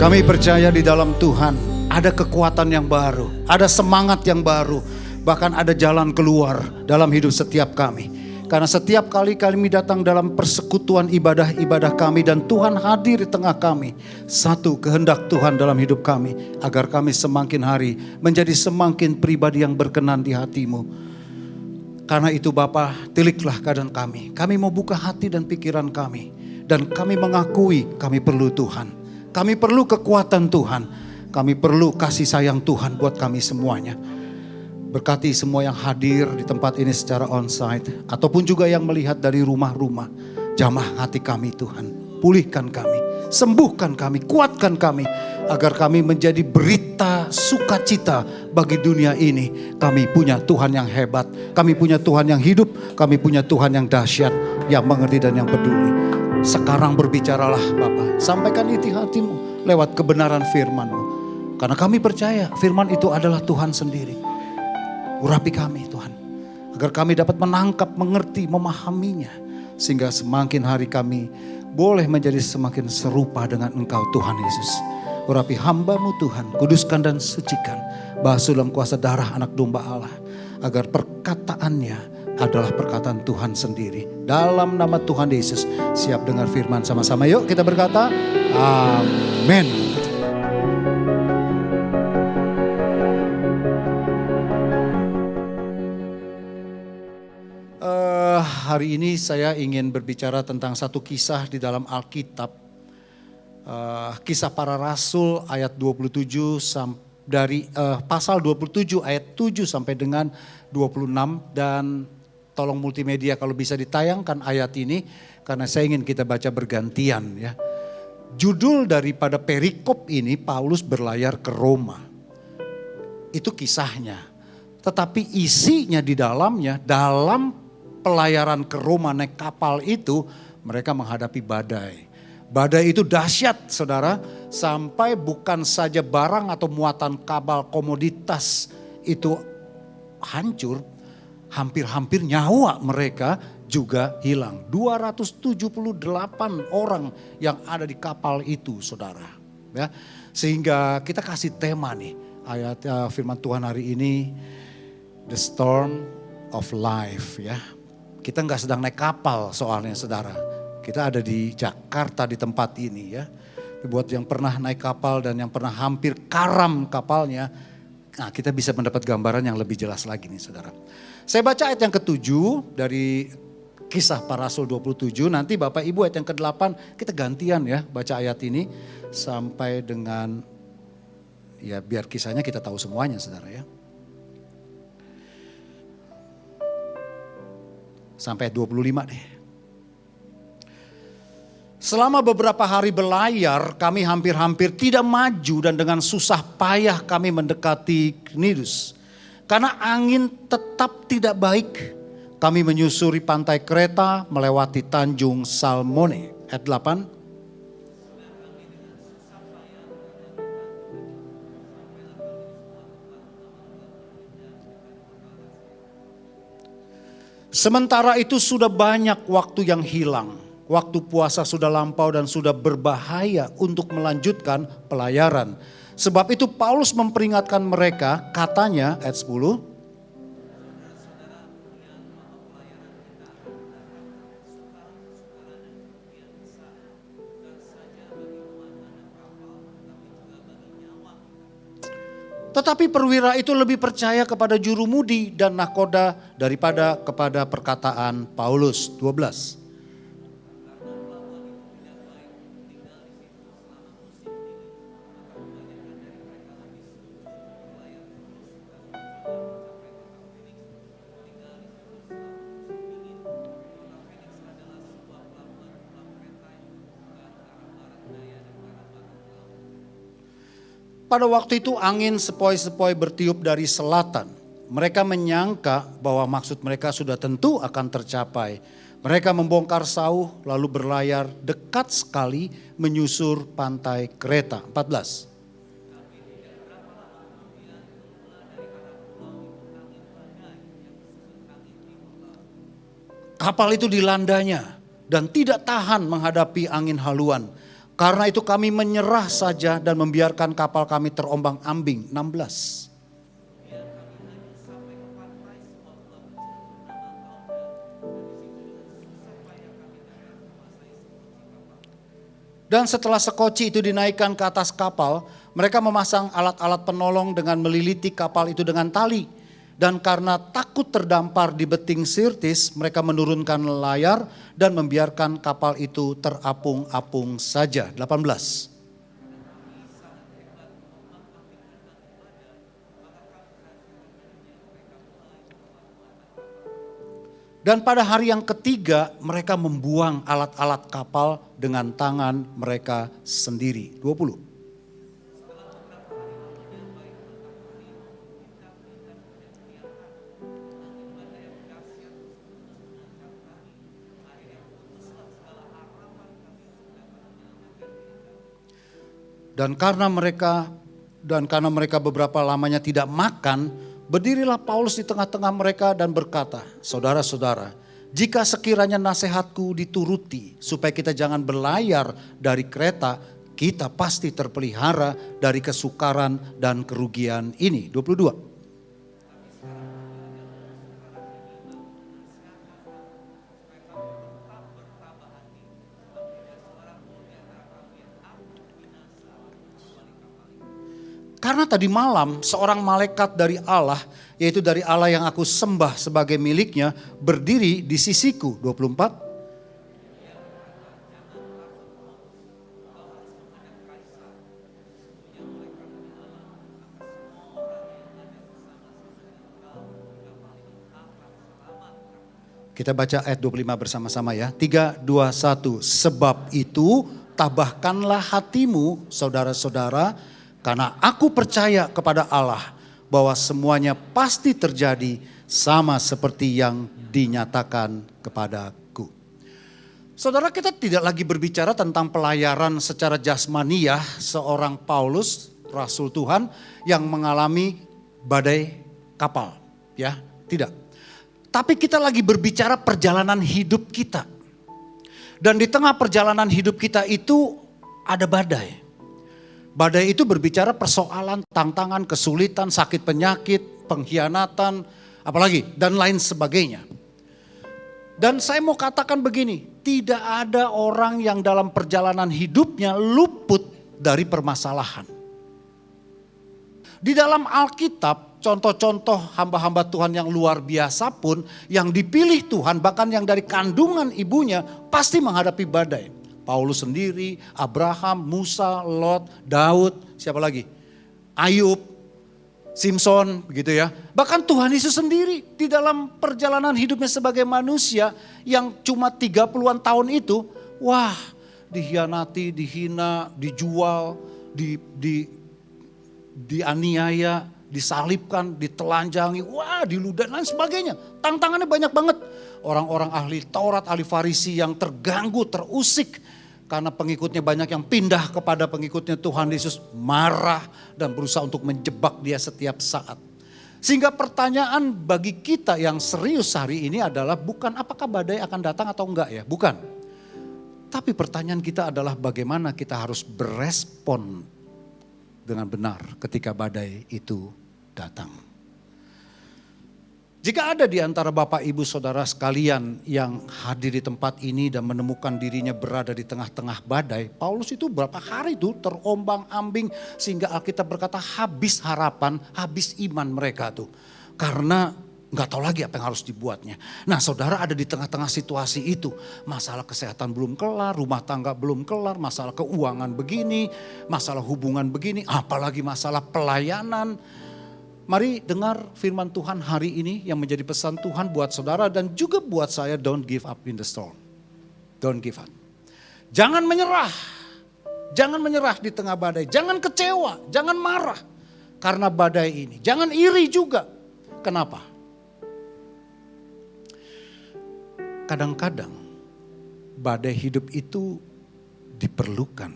Kami percaya di dalam Tuhan ada kekuatan yang baru, ada semangat yang baru, bahkan ada jalan keluar dalam hidup setiap kami. Karena setiap kali kami datang dalam persekutuan ibadah-ibadah kami dan Tuhan hadir di tengah kami, satu kehendak Tuhan dalam hidup kami, agar kami semakin hari menjadi semakin pribadi yang berkenan di hati-Mu. Karena itu Bapa, tiliklah keadaan kami. Kami mau buka hati dan pikiran kami. Dan kami mengakui kami perlu Tuhan. Kami perlu kekuatan Tuhan. Kami perlu kasih sayang Tuhan buat kami semuanya. Berkati semua yang hadir di tempat ini secara onsite. Ataupun juga yang melihat dari rumah-rumah. Jamah hati kami Tuhan. Pulihkan kami. Sembuhkan kami. Kuatkan kami. Agar kami menjadi berita sukacita bagi dunia ini. Kami punya Tuhan yang hebat. Kami punya Tuhan yang hidup. Kami punya Tuhan yang dahsyat. Yang mengerti dan yang peduli. Sekarang berbicaralah Bapa. Sampaikan isi hatimu lewat kebenaran firman-Mu. Karena kami percaya firman itu adalah Tuhan sendiri. Urapi kami Tuhan. Agar kami dapat menangkap, mengerti, memahaminya. Sehingga semakin hari kami boleh menjadi semakin serupa dengan Engkau Tuhan Yesus. Urapi hamba-Mu Tuhan. Kuduskan dan sucikan. Basuh dalam kuasa darah anak domba Allah. Agar perkataannya adalah perkataan Tuhan sendiri. Dalam nama Tuhan Yesus. Siap dengar firman sama-sama. Yuk kita berkata. Amin. Hari ini saya ingin berbicara tentang satu kisah di dalam Alkitab. Kisah para Rasul ayat 27 dari pasal 27 ayat 7 sampai dengan 26. Dan tolong multimedia kalau bisa ditayangkan ayat ini. Karena saya ingin kita baca bergantian ya. Judul daripada perikop ini Paulus berlayar ke Roma. Itu kisahnya. Tetapi isinya di dalamnya dalam pelayaran ke Roma naik kapal itu mereka menghadapi badai. Badai itu dahsyat saudara, sampai bukan saja barang atau muatan kapal komoditas itu hancur, hampir-hampir nyawa mereka juga hilang. 278 orang yang ada di kapal itu saudara. Ya, sehingga kita kasih tema nih ayat firman Tuhan hari ini, The Storm of Life ya. Kita nggak sedang naik kapal soalnya saudara. Kita ada di Jakarta di tempat ini ya. Buat yang pernah naik kapal dan yang pernah hampir karam kapalnya. Nah kita bisa mendapat gambaran yang lebih jelas lagi nih saudara. Saya baca ayat yang ke-7 dari kisah para Rasul 27. Nanti Bapak Ibu ayat yang ke-8 kita gantian ya baca ayat ini. Sampai dengan ya biar kisahnya kita tahu semuanya saudara ya. Sampai 25 deh. Selama beberapa hari berlayar kami hampir-hampir tidak maju dan dengan susah payah kami mendekati Knidus. Karena angin tetap tidak baik. Kami menyusuri pantai Kreta melewati Tanjung Salmone. Ayat 8. Sementara itu sudah banyak waktu yang hilang. Waktu puasa sudah lampau dan sudah berbahaya untuk melanjutkan pelayaran. Sebab itu Paulus memperingatkan mereka, katanya ayat 10. Tetapi perwira itu lebih percaya kepada jurumudi dan nahkoda daripada kepada perkataan Paulus. 12. Pada waktu itu angin sepoi-sepoi bertiup dari selatan. Mereka menyangka bahwa maksud mereka sudah tentu akan tercapai. Mereka membongkar sauh lalu berlayar dekat sekali menyusur pantai Kreta. 14. Kapal itu dilandanya dan tidak tahan menghadapi angin haluan. Karena itu kami menyerah saja dan membiarkan kapal kami terombang-ambing. 16. Dan setelah sekoci itu dinaikkan ke atas kapal, mereka memasang alat-alat penolong dengan meliliti kapal itu dengan tali. Dan karena takut terdampar di beting Sirtis, mereka menurunkan layar dan membiarkan kapal itu terapung-apung saja. 18. Dan pada hari yang ketiga mereka membuang alat-alat kapal dengan tangan mereka sendiri. 20. Dan karena mereka beberapa lamanya tidak makan, berdirilah Paulus di tengah-tengah mereka dan berkata, saudara-saudara, jika sekiranya nasihatku dituruti supaya kita jangan berlayar dari Kreta, kita pasti terpelihara dari kesukaran dan kerugian ini. 22. Karena tadi malam seorang malaikat dari Allah, yaitu dari Allah yang aku sembah sebagai miliknya, berdiri di sisiku. 24. Kita baca ayat 25 bersama-sama ya. 3, 2, 1. Sebab itu tabahkanlah hatimu saudara-saudara, karena aku percaya kepada Allah bahwa semuanya pasti terjadi sama seperti yang dinyatakan kepadaku. Saudara, kita tidak lagi berbicara tentang pelayaran secara jasmaniah seorang Paulus, Rasul Tuhan yang mengalami badai kapal. Ya, tidak. Tapi kita lagi berbicara perjalanan hidup kita. Dan di tengah perjalanan hidup kita itu ada badai. Badai itu berbicara persoalan, tantangan, kesulitan, sakit penyakit, pengkhianatan, apalagi dan lain sebagainya. Dan saya mau katakan begini, tidak ada orang yang dalam perjalanan hidupnya luput dari permasalahan. Di dalam Alkitab, contoh-contoh hamba-hamba Tuhan yang luar biasa pun, yang dipilih Tuhan, bahkan yang dari kandungan ibunya, pasti menghadapi badai. Paulus sendiri, Abraham, Musa, Lot, Daud, siapa lagi? Ayub, Simpson, begitu ya. Bahkan Tuhan Yesus sendiri di dalam perjalanan hidupnya sebagai manusia yang cuma 30-an tahun itu, wah, dikhianati, dihina, dijual, dianiaya, disalibkan, ditelanjangi, wah, diludahi dan lain sebagainya. Tantangannya banyak banget. Orang-orang ahli Taurat, ahli Farisi yang terganggu, terusik karena pengikutnya banyak yang pindah kepada pengikutnya Tuhan Yesus, marah dan berusaha untuk menjebak dia setiap saat. Sehingga pertanyaan bagi kita yang serius hari ini adalah bukan apakah badai akan datang atau enggak ya, bukan. Tapi pertanyaan kita adalah bagaimana kita harus berespon dengan benar ketika badai itu datang. Jika ada di antara Bapak Ibu Saudara sekalian yang hadir di tempat ini dan menemukan dirinya berada di tengah-tengah badai, Paulus itu berapa hari itu terombang-ambing sehingga Alkitab berkata habis harapan, habis iman mereka tuh. Karena nggak tahu lagi apa yang harus dibuatnya. Nah, saudara ada di tengah-tengah situasi itu. Masalah kesehatan belum kelar, rumah tangga belum kelar, masalah keuangan begini, masalah hubungan begini, apalagi masalah pelayanan. Mari dengar firman Tuhan hari ini yang menjadi pesan Tuhan buat saudara dan juga buat saya, don't give up in the storm. Don't give up. Jangan menyerah. Jangan menyerah di tengah badai. Jangan kecewa, jangan marah karena badai ini. Jangan iri juga. Kenapa? Kadang-kadang badai hidup itu diperlukan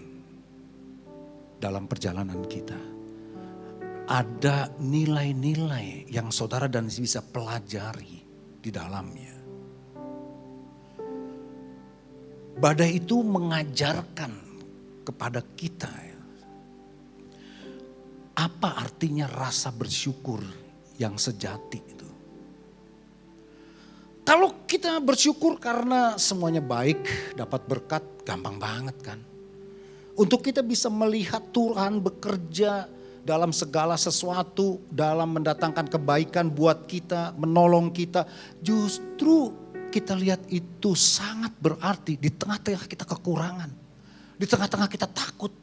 dalam perjalanan kita. Ada nilai-nilai yang saudara dan bisa pelajari di dalamnya. Badai itu mengajarkan kepada kita. Apa artinya rasa bersyukur yang sejati itu? Kalau kita bersyukur karena semuanya baik, dapat berkat, gampang banget kan. Untuk kita bisa melihat Tuhan bekerja dalam segala sesuatu, dalam mendatangkan kebaikan buat kita, menolong kita. Justru kita lihat itu sangat berarti di tengah-tengah kita kekurangan. Di tengah-tengah kita takut.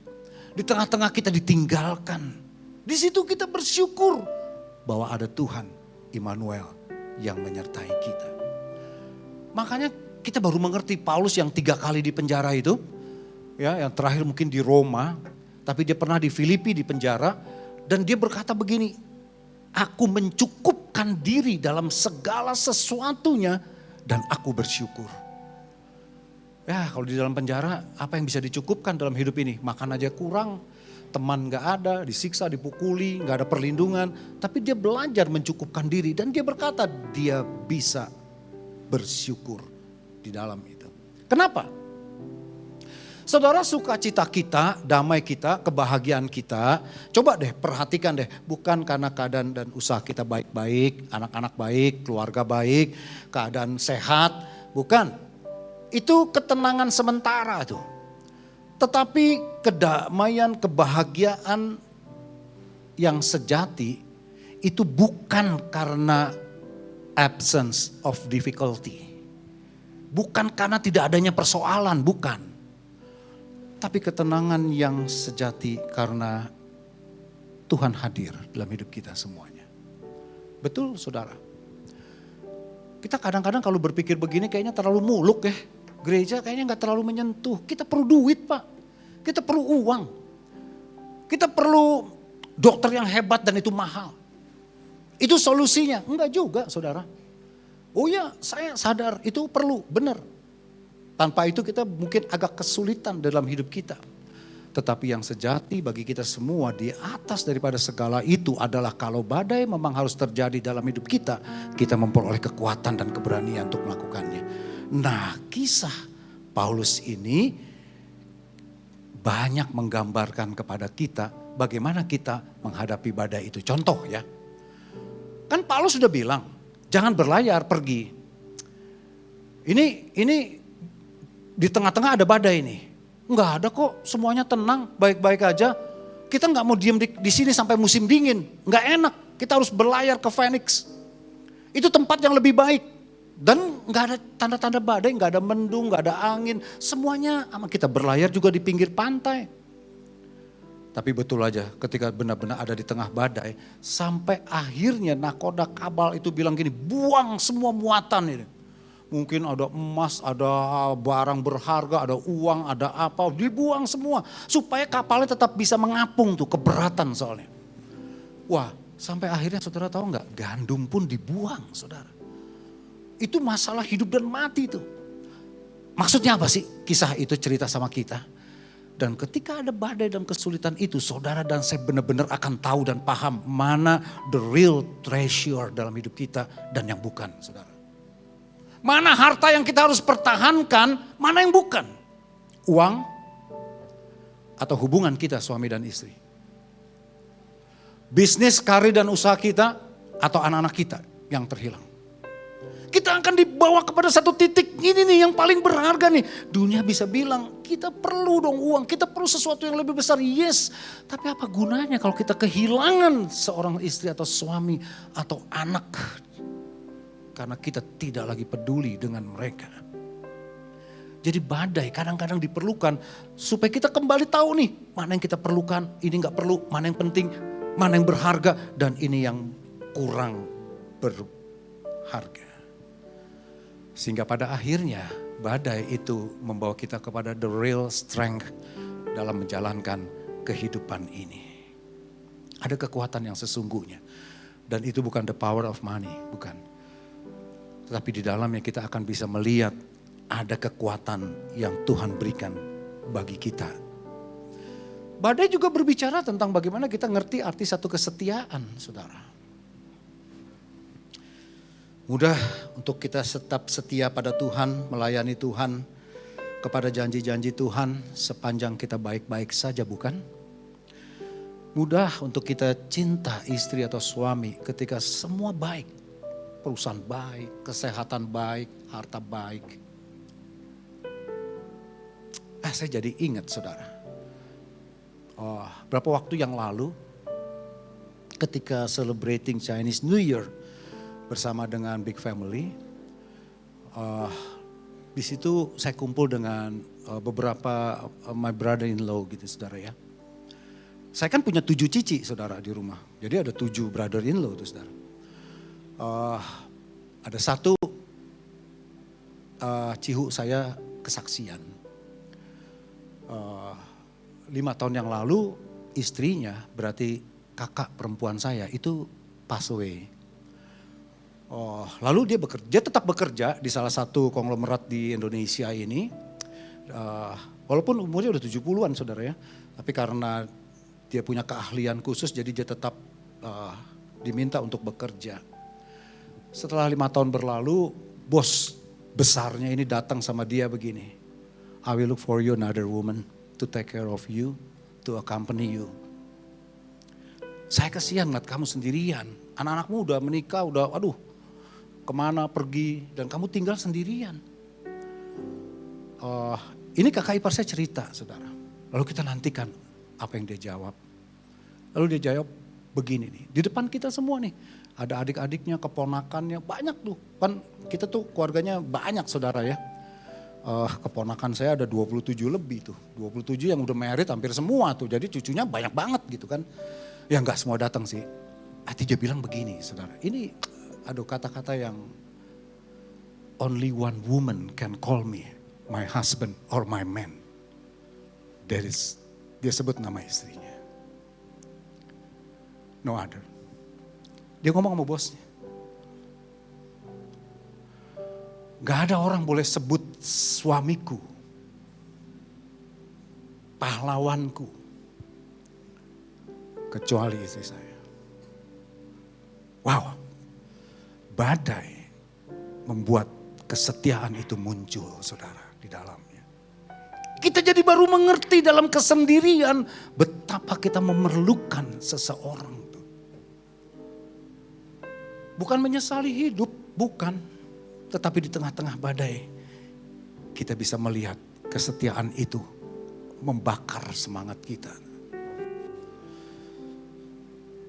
Di tengah-tengah kita ditinggalkan. Di situ kita bersyukur bahwa ada Tuhan, Immanuel, yang menyertai kita. Makanya kita baru mengerti Paulus yang 3 kali di penjara itu. Ya, yang terakhir mungkin di Roma. Tapi dia pernah di Filipi di penjara. Dan dia berkata begini. Aku mencukupkan diri dalam segala sesuatunya. Dan aku bersyukur. Ya, kalau di dalam penjara apa yang bisa dicukupkan dalam hidup ini? Makan aja kurang. Teman gak ada, disiksa, dipukuli, gak ada perlindungan. Tapi dia belajar mencukupkan diri. Dan dia berkata dia bisa bersyukur di dalam itu. Kenapa? Saudara, sukacita kita, damai kita, kebahagiaan kita. Coba deh perhatikan deh. Bukan karena keadaan dan usaha kita baik-baik, anak-anak baik, keluarga baik, keadaan sehat. Bukan. Itu ketenangan sementara tuh. Tetapi kedamaian, kebahagiaan yang sejati itu bukan karena absence of difficulty. Bukan karena tidak adanya persoalan, bukan. Tapi ketenangan yang sejati karena Tuhan hadir dalam hidup kita semuanya. Betul saudara? Kita kadang-kadang kalau berpikir begini kayaknya terlalu muluk ya. Gereja kayaknya gak terlalu menyentuh. Kita perlu duit Pak. Kita perlu uang. Kita perlu dokter yang hebat dan itu mahal. Itu solusinya. Enggak juga saudara. Oh ya, saya sadar itu perlu, benar. Tanpa itu kita mungkin agak kesulitan dalam hidup kita. Tetapi yang sejati bagi kita semua di atas daripada segala itu adalah kalau badai memang harus terjadi dalam hidup kita. Kita memperoleh kekuatan dan keberanian untuk melakukannya. Nah, kisah Paulus ini banyak menggambarkan kepada kita bagaimana kita menghadapi badai itu. Contoh ya, kan Paulus sudah bilang, jangan berlayar pergi. Ini di tengah-tengah ada badai ini. Enggak ada kok, semuanya tenang, baik-baik aja. Kita nggak mau diem di sini sampai musim dingin, nggak enak. Kita harus berlayar ke Phoenix. Itu tempat yang lebih baik. Dan nggak ada tanda-tanda badai, nggak ada mendung, nggak ada angin. Semuanya aman. Kita berlayar juga di pinggir pantai. Tapi betul aja ketika benar-benar ada di tengah badai. Sampai akhirnya nakoda kapal itu bilang gini, buang semua muatan ini. Mungkin ada emas, ada barang berharga, ada uang, ada apa. Dibuang semua supaya kapalnya tetap bisa mengapung tuh, keberatan soalnya. Wah, sampai akhirnya saudara tahu nggak? Gandum pun dibuang saudara. Itu masalah hidup dan mati tuh. Maksudnya apa sih kisah itu cerita sama kita? Dan ketika ada badai dan kesulitan itu, saudara dan saya benar-benar akan tahu dan paham mana the real treasure dalam hidup kita dan yang bukan, saudara. Mana harta yang kita harus pertahankan, mana yang bukan. Uang atau hubungan kita suami dan istri. Bisnis, karir dan usaha kita atau anak-anak kita yang terhilang. Kita akan dibawa kepada satu titik, ini nih yang paling berharga nih. Dunia bisa bilang, kita perlu dong uang, kita perlu sesuatu yang lebih besar, yes. Tapi apa gunanya kalau kita kehilangan seorang istri atau suami atau anak. Karena kita tidak lagi peduli dengan mereka. Jadi badai kadang-kadang diperlukan supaya kita kembali tahu nih, mana yang kita perlukan, ini gak perlu, mana yang penting, mana yang berharga, dan ini yang kurang berharga. Sehingga pada akhirnya badai itu membawa kita kepada the real strength dalam menjalankan kehidupan ini. Ada kekuatan yang sesungguhnya. Dan itu bukan the power of money, bukan. Tetapi di dalamnya kita akan bisa melihat ada kekuatan yang Tuhan berikan bagi kita. Badai juga berbicara tentang bagaimana kita ngerti arti satu kesetiaan, saudara. Mudah untuk kita tetap setia pada Tuhan, melayani Tuhan. kepada janji-janji Tuhan sepanjang kita baik-baik saja, bukan? Mudah untuk kita cinta istri atau suami ketika semua baik. Perusahaan baik, kesehatan baik, harta baik. Saya jadi ingat saudara. Berapa waktu yang lalu ketika celebrating Chinese New Year bersama dengan Big Family. Di situ saya kumpul dengan beberapa my brother-in-law gitu saudara ya. Saya kan punya 7 cici saudara di rumah. Jadi ada 7 brother-in-law tuh saudara. Ada satu cihu saya kesaksian. 5 tahun yang lalu istrinya berarti kakak perempuan saya itu pass away. Lalu dia tetap bekerja di salah satu konglomerat di Indonesia ini. Walaupun umurnya udah 70-an saudara ya. Tapi karena dia punya keahlian khusus jadi dia tetap diminta untuk bekerja. Setelah 5 tahun berlalu bos besarnya ini datang sama dia begini. I will look for you another woman to take care of you, to accompany you. Saya kasihan ngeliat kamu sendirian. Anak-anakmu udah menikah, udah kemana pergi dan kamu tinggal sendirian. Ini kakak ipar saya cerita saudara. Lalu kita nantikan apa yang dia jawab. Lalu dia jawab begini nih. Di depan kita semua nih. Ada adik-adiknya, keponakannya, banyak tuh. Kan kita tuh keluarganya banyak saudara ya. Keponakan saya ada 27 lebih tuh. 27 yang udah married hampir semua tuh. Jadi cucunya banyak banget gitu kan. Ya enggak semua datang sih. Hati dia bilang begini saudara. Ini kata-kata yang only one woman can call me my husband or my man. Dia sebut nama istrinya. No other. Dia ngomong sama bosnya. Gak ada orang boleh sebut suamiku, pahlawanku, kecuali istri saya. Wow, badai membuat kesetiaan itu muncul saudara di dalamnya. Kita jadi baru mengerti dalam kesendirian betapa kita memerlukan seseorang. Bukan menyesali hidup, bukan. Tetapi di tengah-tengah badai kita bisa melihat kesetiaan itu membakar semangat kita.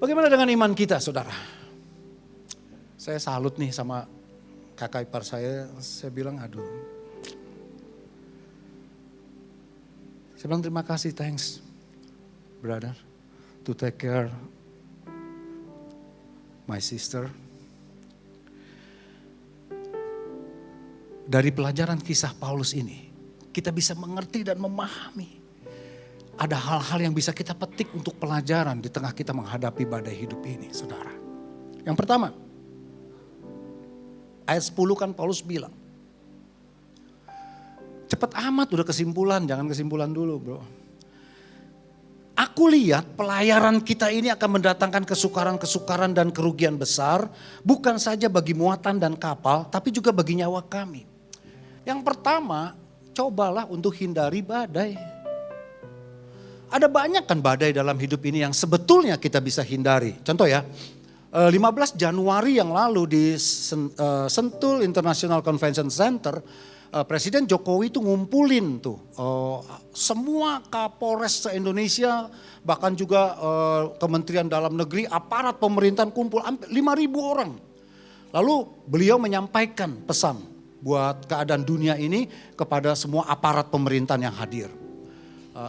Bagaimana dengan iman kita saudara? Saya salut nih sama kakak ipar saya bilang saya bilang terima kasih, thanks brother to take care my sister. Dari pelajaran kisah Paulus ini, kita bisa mengerti dan memahami. Ada hal-hal yang bisa kita petik untuk pelajaran di tengah kita menghadapi badai hidup ini, saudara. Yang pertama, ayat 10 kan Paulus bilang, cepat amat udah kesimpulan, jangan kesimpulan dulu bro. Aku lihat pelayaran kita ini akan mendatangkan kesukaran-kesukaran dan kerugian besar, bukan saja bagi muatan dan kapal, tapi juga bagi nyawa kami. Yang pertama, cobalah untuk hindari badai. Ada banyak kan badai dalam hidup ini yang sebetulnya kita bisa hindari. Contoh ya, 15 Januari yang lalu di Sentul International Convention Center, Presiden Jokowi itu ngumpulin tuh semua Kapolres se-Indonesia, bahkan juga Kementerian Dalam Negeri, aparat pemerintahan kumpul 5.000 orang. Lalu beliau menyampaikan pesan buat keadaan dunia ini kepada semua aparat pemerintahan yang hadir.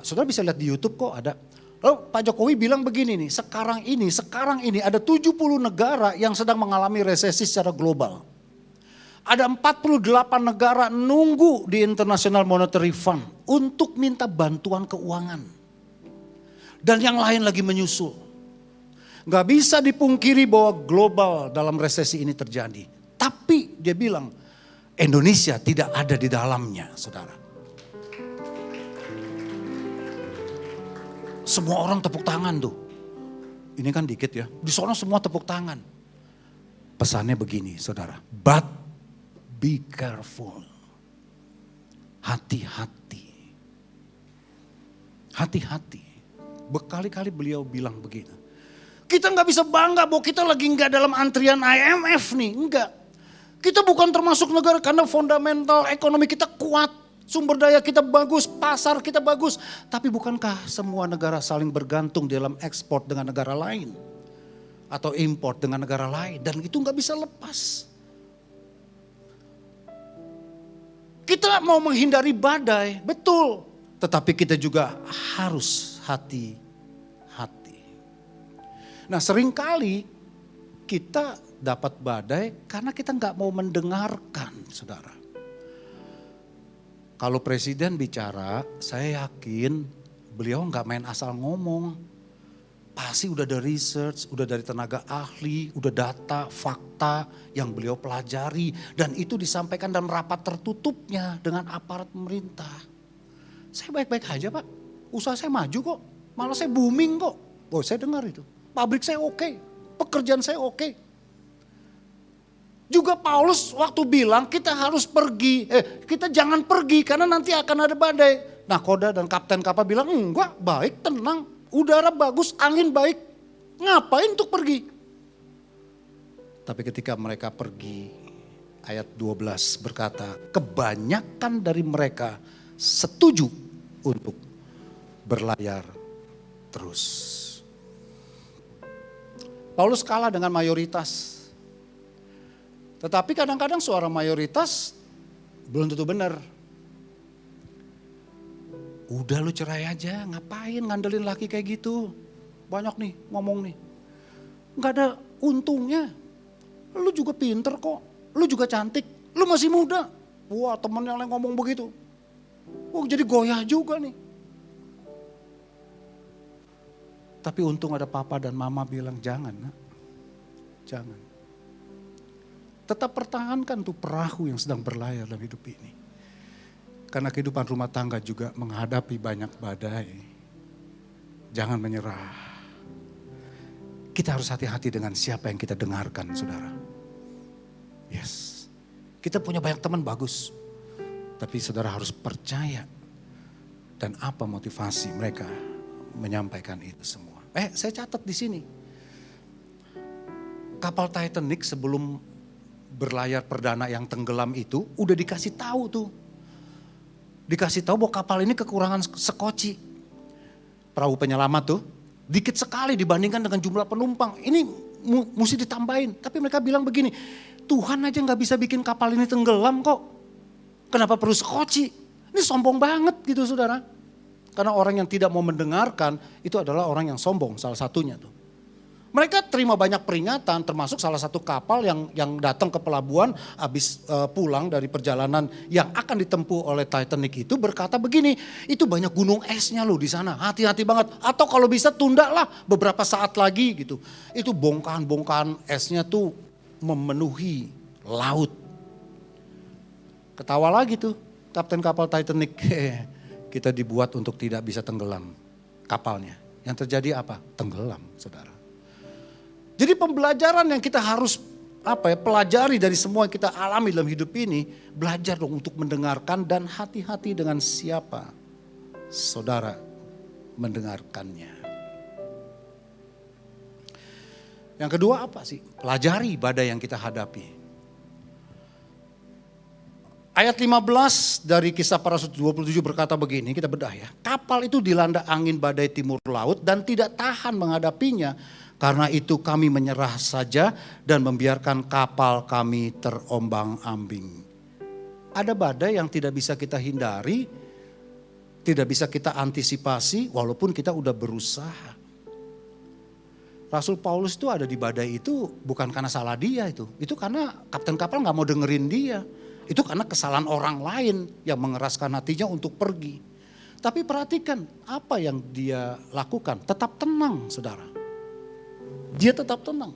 Saudara bisa lihat di YouTube kok ada. Lalu Pak Jokowi bilang begini nih, sekarang ini ada 70 negara yang sedang mengalami resesi secara global. Ada 48 negara nunggu di International Monetary Fund untuk minta bantuan keuangan. Dan yang lain lagi menyusul. Gak bisa dipungkiri bahwa global dalam resesi ini terjadi. Tapi dia bilang Indonesia tidak ada di dalamnya saudara. Semua orang tepuk tangan tuh. Ini kan dikit ya, di sana semua tepuk tangan. Pesannya begini saudara, but be careful. hati-hati. Hati-hati. Berkali-kali beliau bilang begini. Kita nggak bisa bangga bahwa kita lagi nggak dalam antrian IMF nih, enggak. Kita bukan termasuk negara karena fundamental ekonomi kita kuat, sumber daya kita bagus, pasar kita bagus. Tapi bukankah semua negara saling bergantung dalam ekspor dengan negara lain? Atau import dengan negara lain, dan itu nggak bisa lepas. Kita mau menghindari badai, betul. Tetapi kita juga harus hati-hati. Nah, seringkali kita dapat badai karena kita nggak mau mendengarkan, saudara. Kalau presiden bicara, saya yakin beliau nggak main asal ngomong. Pasti udah ada research, udah dari tenaga ahli, udah data, fakta yang beliau pelajari. Dan itu disampaikan dalam rapat tertutupnya dengan aparat pemerintah. Saya baik-baik aja Pak, usaha saya maju kok, malah saya booming kok. Oh, saya dengar itu. Pabrik saya oke, pekerjaan saya oke. Juga Paulus waktu bilang kita harus pergi, kita jangan pergi karena nanti akan ada badai. Nakoda dan kapten kapal bilang enggak, baik, tenang, udara bagus, angin baik. Ngapain untuk pergi? Tapi ketika mereka pergi, ayat 12 berkata, kebanyakan dari mereka setuju untuk berlayar terus. Paulus kalah dengan mayoritas. Tetapi kadang-kadang suara mayoritas belum tentu benar. Udah lu cerai aja, ngapain ngandelin laki kayak gitu. Banyak nih ngomong nih. Gak ada untungnya. Lu juga pinter kok, lu juga cantik, lu masih muda. Wah, temen yang lain ngomong begitu. Wah, jadi goyah juga nih. Tapi untung ada papa dan mama bilang jangan, nak. Jangan. Tetap pertahankan tuh perahu yang sedang berlayar dalam hidup ini. Karena kehidupan rumah tangga juga menghadapi banyak badai. Jangan menyerah. Kita harus hati-hati dengan siapa yang kita dengarkan, saudara. Yes. Kita punya banyak teman bagus. Tapi saudara harus percaya. Dan apa motivasi mereka menyampaikan itu semua. Saya catat di sini. Kapal Titanic sebelum berlayar perdana yang tenggelam itu udah dikasih tahu tuh. Dikasih tahu bahwa kapal ini kekurangan sekoci. Perahu penyelamat tuh dikit sekali dibandingkan dengan jumlah penumpang. Ini mesti ditambahin. Tapi mereka bilang begini, Tuhan aja gak bisa bikin kapal ini tenggelam kok. Kenapa perlu sekoci? Ini sombong banget gitu saudara. Karena orang yang tidak mau mendengarkan itu adalah orang yang sombong, salah satunya tuh. Mereka terima banyak peringatan, termasuk salah satu kapal yang datang ke pelabuhan habis pulang dari perjalanan yang akan ditempuh oleh Titanic itu berkata begini, itu banyak gunung esnya loh di sana, hati-hati banget. Atau kalau bisa tundalah beberapa saat lagi gitu. Itu bongkahan-bongkahan esnya tuh memenuhi laut. Ketawa lagi tuh kapten kapal Titanic. Kita dibuat untuk tidak bisa tenggelam kapalnya. Yang terjadi apa? Tenggelam, saudara. Jadi pembelajaran yang kita harus pelajari dari semua yang kita alami dalam hidup ini, belajar dong untuk mendengarkan dan hati-hati dengan siapa saudara mendengarkannya. Yang kedua apa sih? Pelajari badai yang kita hadapi. Ayat 15 dari Kisah Para Rasul 27 berkata begini, kita bedah ya. Kapal itu dilanda angin badai timur laut dan tidak tahan menghadapinya. Karena itu kami menyerah saja dan membiarkan kapal kami terombang-ambing. Ada badai yang tidak bisa kita hindari, tidak bisa kita antisipasi walaupun kita udah berusaha. Rasul Paulus itu ada di badai itu bukan karena salah dia itu. Itu karena kapten kapal gak mau dengerin dia. Itu karena kesalahan orang lain yang mengeraskan hatinya untuk pergi. Tapi perhatikan apa yang dia lakukan. Tetap tenang saudara. Dia tetap tenang.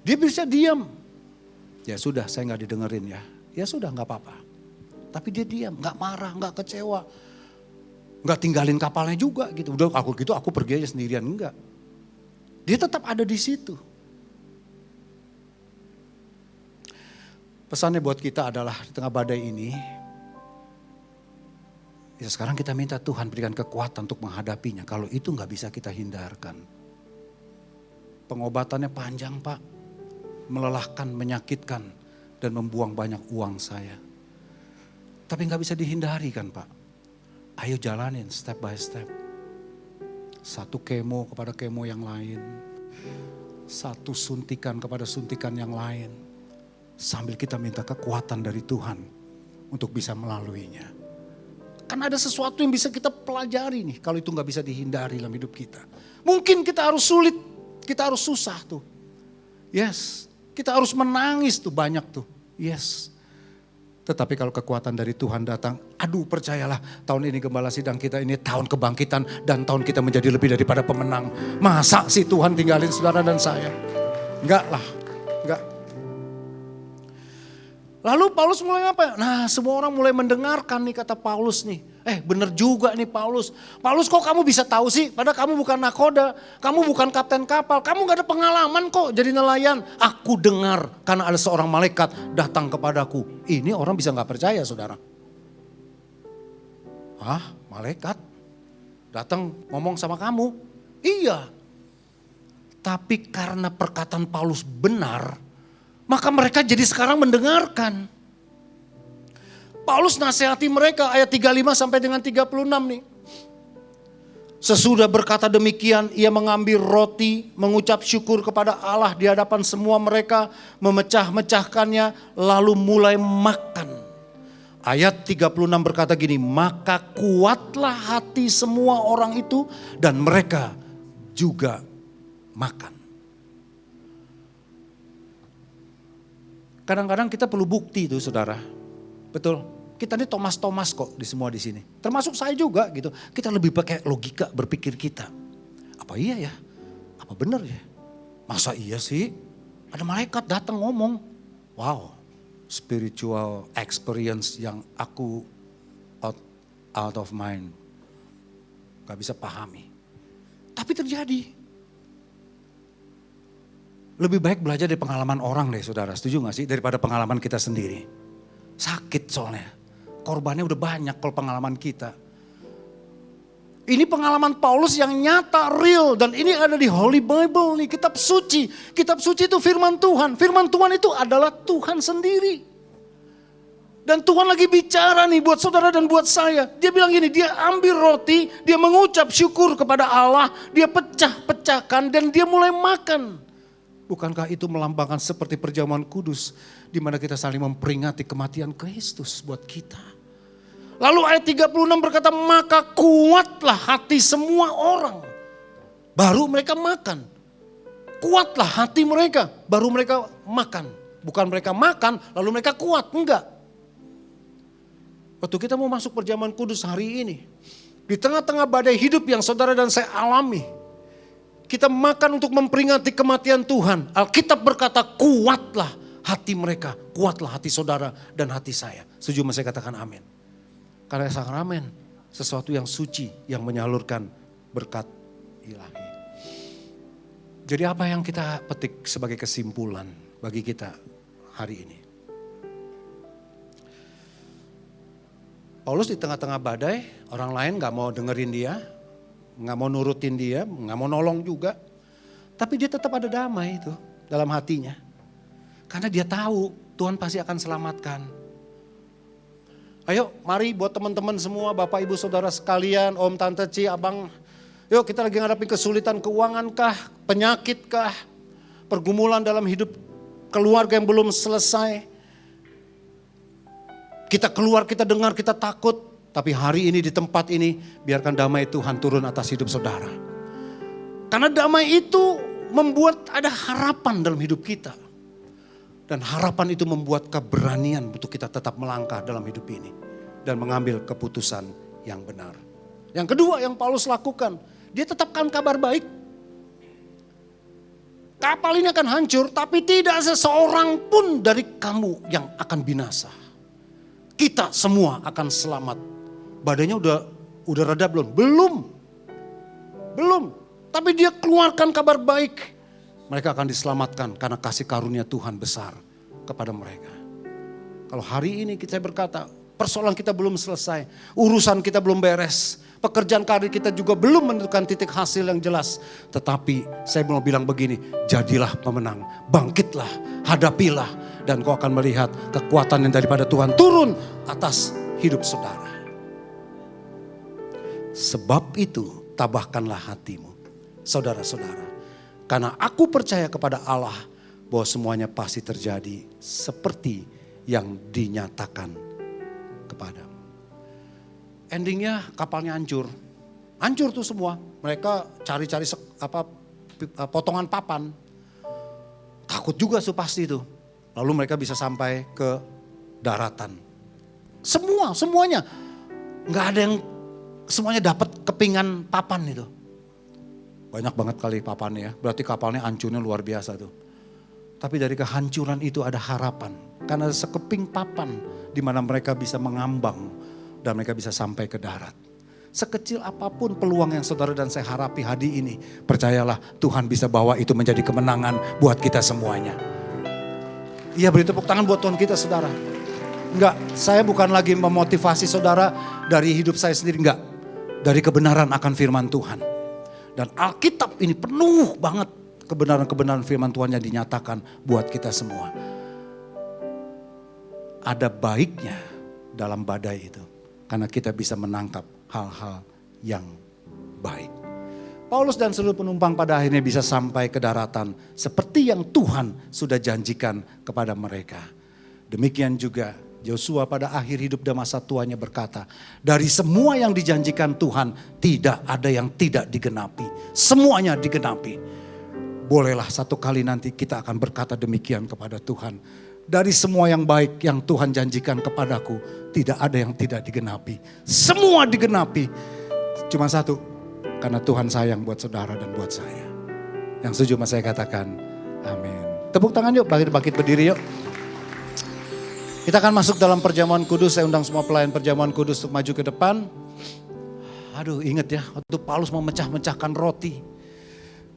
Dia bisa diam. Ya sudah saya gak didengerin ya. Ya sudah gak apa-apa. Tapi dia diam, gak marah, gak kecewa. Gak tinggalin kapalnya juga gitu. Udah aku gitu aku pergi aja sendirian, enggak. Dia tetap ada di situ. Pesannya buat kita adalah di tengah badai ini, ya sekarang kita minta Tuhan berikan kekuatan untuk menghadapinya. Kalau itu nggak bisa kita hindarkan. Pengobatannya panjang Pak, melelahkan, menyakitkan, dan membuang banyak uang saya. Tapi nggak bisa dihindari kan Pak. Ayo jalanin step by step. Satu kemo kepada kemo yang lain. Satu suntikan kepada suntikan yang lain. Sambil kita minta kekuatan dari Tuhan untuk bisa melaluinya. Kan ada sesuatu yang bisa kita pelajari nih. Kalau itu nggak bisa dihindari dalam hidup kita. Mungkin kita harus sulit, kita harus susah tuh. Yes, kita harus menangis tuh banyak tuh. Yes. Tetapi kalau kekuatan dari Tuhan datang, aduh percayalah tahun ini Gembala Sidang kita ini tahun kebangkitan dan tahun kita menjadi lebih daripada pemenang. Masa sih Tuhan tinggalin saudara dan saya? Enggak lah, enggak. Lalu Paulus mulai apa? Nah semua orang mulai mendengarkan nih kata Paulus nih. Bener juga nih Paulus. Paulus kok kamu bisa tahu sih? Padahal kamu bukan nakoda, kamu bukan kapten kapal, kamu gak ada pengalaman kok jadi nelayan. Aku dengar karena ada seorang malaikat datang kepadaku. Ini orang bisa gak percaya saudara. Hah? Malaikat? Datang ngomong sama kamu? Iya. Tapi karena perkataan Paulus benar, maka mereka jadi sekarang mendengarkan. Paulus nasihati mereka ayat 35 sampai dengan 36 nih. Sesudah berkata demikian, ia mengambil roti, mengucap syukur kepada Allah di hadapan semua mereka, memecah-mecahkannya, lalu mulai makan. Ayat 36 berkata gini, maka kuatlah hati semua orang itu dan mereka juga makan. Kadang-kadang kita perlu bukti itu saudara. Betul. Kita ini Thomas kok di semua di sini. Termasuk saya juga gitu. Kita lebih pakai logika berpikir kita. Apa iya ya? Apa benar ya? Masa iya sih? Ada malaikat datang ngomong. Wow, spiritual experience yang aku out of mind. Gak bisa pahami. Tapi terjadi. Lebih baik belajar dari pengalaman orang deh saudara. Setuju gak sih? Daripada pengalaman kita sendiri. Sakit soalnya. Korbannya udah banyak kalau pengalaman kita. Ini pengalaman Paulus yang nyata, real. Dan ini ada di Holy Bible nih, kitab suci. Kitab suci itu firman Tuhan. Firman Tuhan itu adalah Tuhan sendiri. Dan Tuhan lagi bicara nih buat saudara dan buat saya. Dia bilang gini, dia ambil roti, dia mengucap syukur kepada Allah. Dia pecah-pecahkan dan dia mulai makan. Bukankah itu melambangkan seperti perjamuan kudus. Di mana kita saling memperingati kematian Kristus buat kita. Lalu ayat 36 berkata, maka kuatlah hati semua orang. Baru mereka makan. Kuatlah hati mereka, baru mereka makan. Bukan mereka makan, lalu mereka kuat. Enggak. Waktu kita mau masuk perjamuan kudus hari ini. Di tengah-tengah badai hidup yang saudara dan saya alami. Kita makan untuk memperingati kematian Tuhan. Alkitab berkata, kuatlah hati mereka. Kuatlah hati saudara dan hati saya. Setuju saya katakan amin. Karena sakramen sesuatu yang suci yang menyalurkan berkat ilahi. Jadi apa yang kita petik sebagai kesimpulan bagi kita hari ini? Paulus di tengah-tengah badai, orang lain gak mau dengerin dia, gak mau nurutin dia, gak mau nolong juga. Tapi dia tetap ada damai itu dalam hatinya. Karena dia tahu Tuhan pasti akan selamatkan. Ayo mari buat teman-teman semua, Bapak Ibu Saudara sekalian, Om, Tante, Ci, Abang. Yuk kita lagi ngadapin kesulitan keuangan kah, penyakit kah, pergumulan dalam hidup keluarga yang belum selesai. Kita keluar, kita dengar, kita takut. Tapi hari ini di tempat ini, biarkan damai Tuhan turun atas hidup saudara. Karena damai itu membuat ada harapan dalam hidup kita. Dan harapan itu membuat keberanian untuk kita tetap melangkah dalam hidup ini. Dan mengambil keputusan yang benar. Yang kedua yang Paulus lakukan, dia tetapkan kabar baik. Kapal ini akan hancur, tapi tidak seseorang pun dari kamu yang akan binasa. Kita semua akan selamat. Badainya udah reda belum? Belum. Tapi dia keluarkan kabar baik. Mereka akan diselamatkan karena kasih karunia Tuhan besar kepada mereka. Kalau hari ini saya berkata, persoalan kita belum selesai, urusan kita belum beres, pekerjaan karir kita juga belum menentukan titik hasil yang jelas. Tetapi saya mau bilang begini, jadilah pemenang, bangkitlah, hadapilah. Dan kau akan melihat kekuatan yang daripada Tuhan turun atas hidup saudara. Sebab itu tabahkanlah hatimu, saudara-saudara. Karena aku percaya kepada Allah bahwa semuanya pasti terjadi seperti yang dinyatakan kepadamu. Endingnya kapalnya hancur. Hancur tuh semua. Mereka cari-cari potongan papan. Takut juga pasti itu. Lalu mereka bisa sampai ke daratan. Semuanya. Nggak ada yang semuanya dapat kepingan papan itu. Banyak banget kali papannya ya. Berarti kapalnya hancurnya luar biasa tuh. Tapi dari kehancuran itu ada harapan. Karena ada sekeping papan di mana mereka bisa mengambang dan mereka bisa sampai ke darat. Sekecil apapun peluang yang saudara dan saya harapi hari ini, percayalah Tuhan bisa bawa itu menjadi kemenangan buat kita semuanya. Iya, beri tepuk tangan buat Tuhan kita, saudara. Enggak, saya bukan lagi memotivasi saudara dari hidup saya sendiri, enggak. Dari kebenaran akan firman Tuhan. Dan Alkitab ini penuh banget kebenaran-kebenaran firman Tuhan yang dinyatakan buat kita semua. Ada baiknya dalam badai itu. Karena kita bisa menangkap hal-hal yang baik. Paulus dan seluruh penumpang pada akhirnya bisa sampai ke daratan. Seperti yang Tuhan sudah janjikan kepada mereka. Demikian juga Yosua pada akhir hidup dan masa tuanya berkata, dari semua yang dijanjikan Tuhan tidak ada yang tidak digenapi. Semuanya digenapi. Bolehlah satu kali nanti kita akan berkata demikian kepada Tuhan. Dari semua yang baik yang Tuhan janjikan kepadaku, tidak ada yang tidak digenapi. Semua digenapi. Cuma satu, karena Tuhan sayang buat saudara dan buat saya. Yang setuju sama saya katakan, amin. Tepuk tangan yuk, bangkit berdiri yuk. Kita akan masuk dalam perjamuan kudus. Saya undang semua pelayan perjamuan kudus untuk maju ke depan. Aduh, ingat ya, waktu Paulus memecah-mecahkan roti.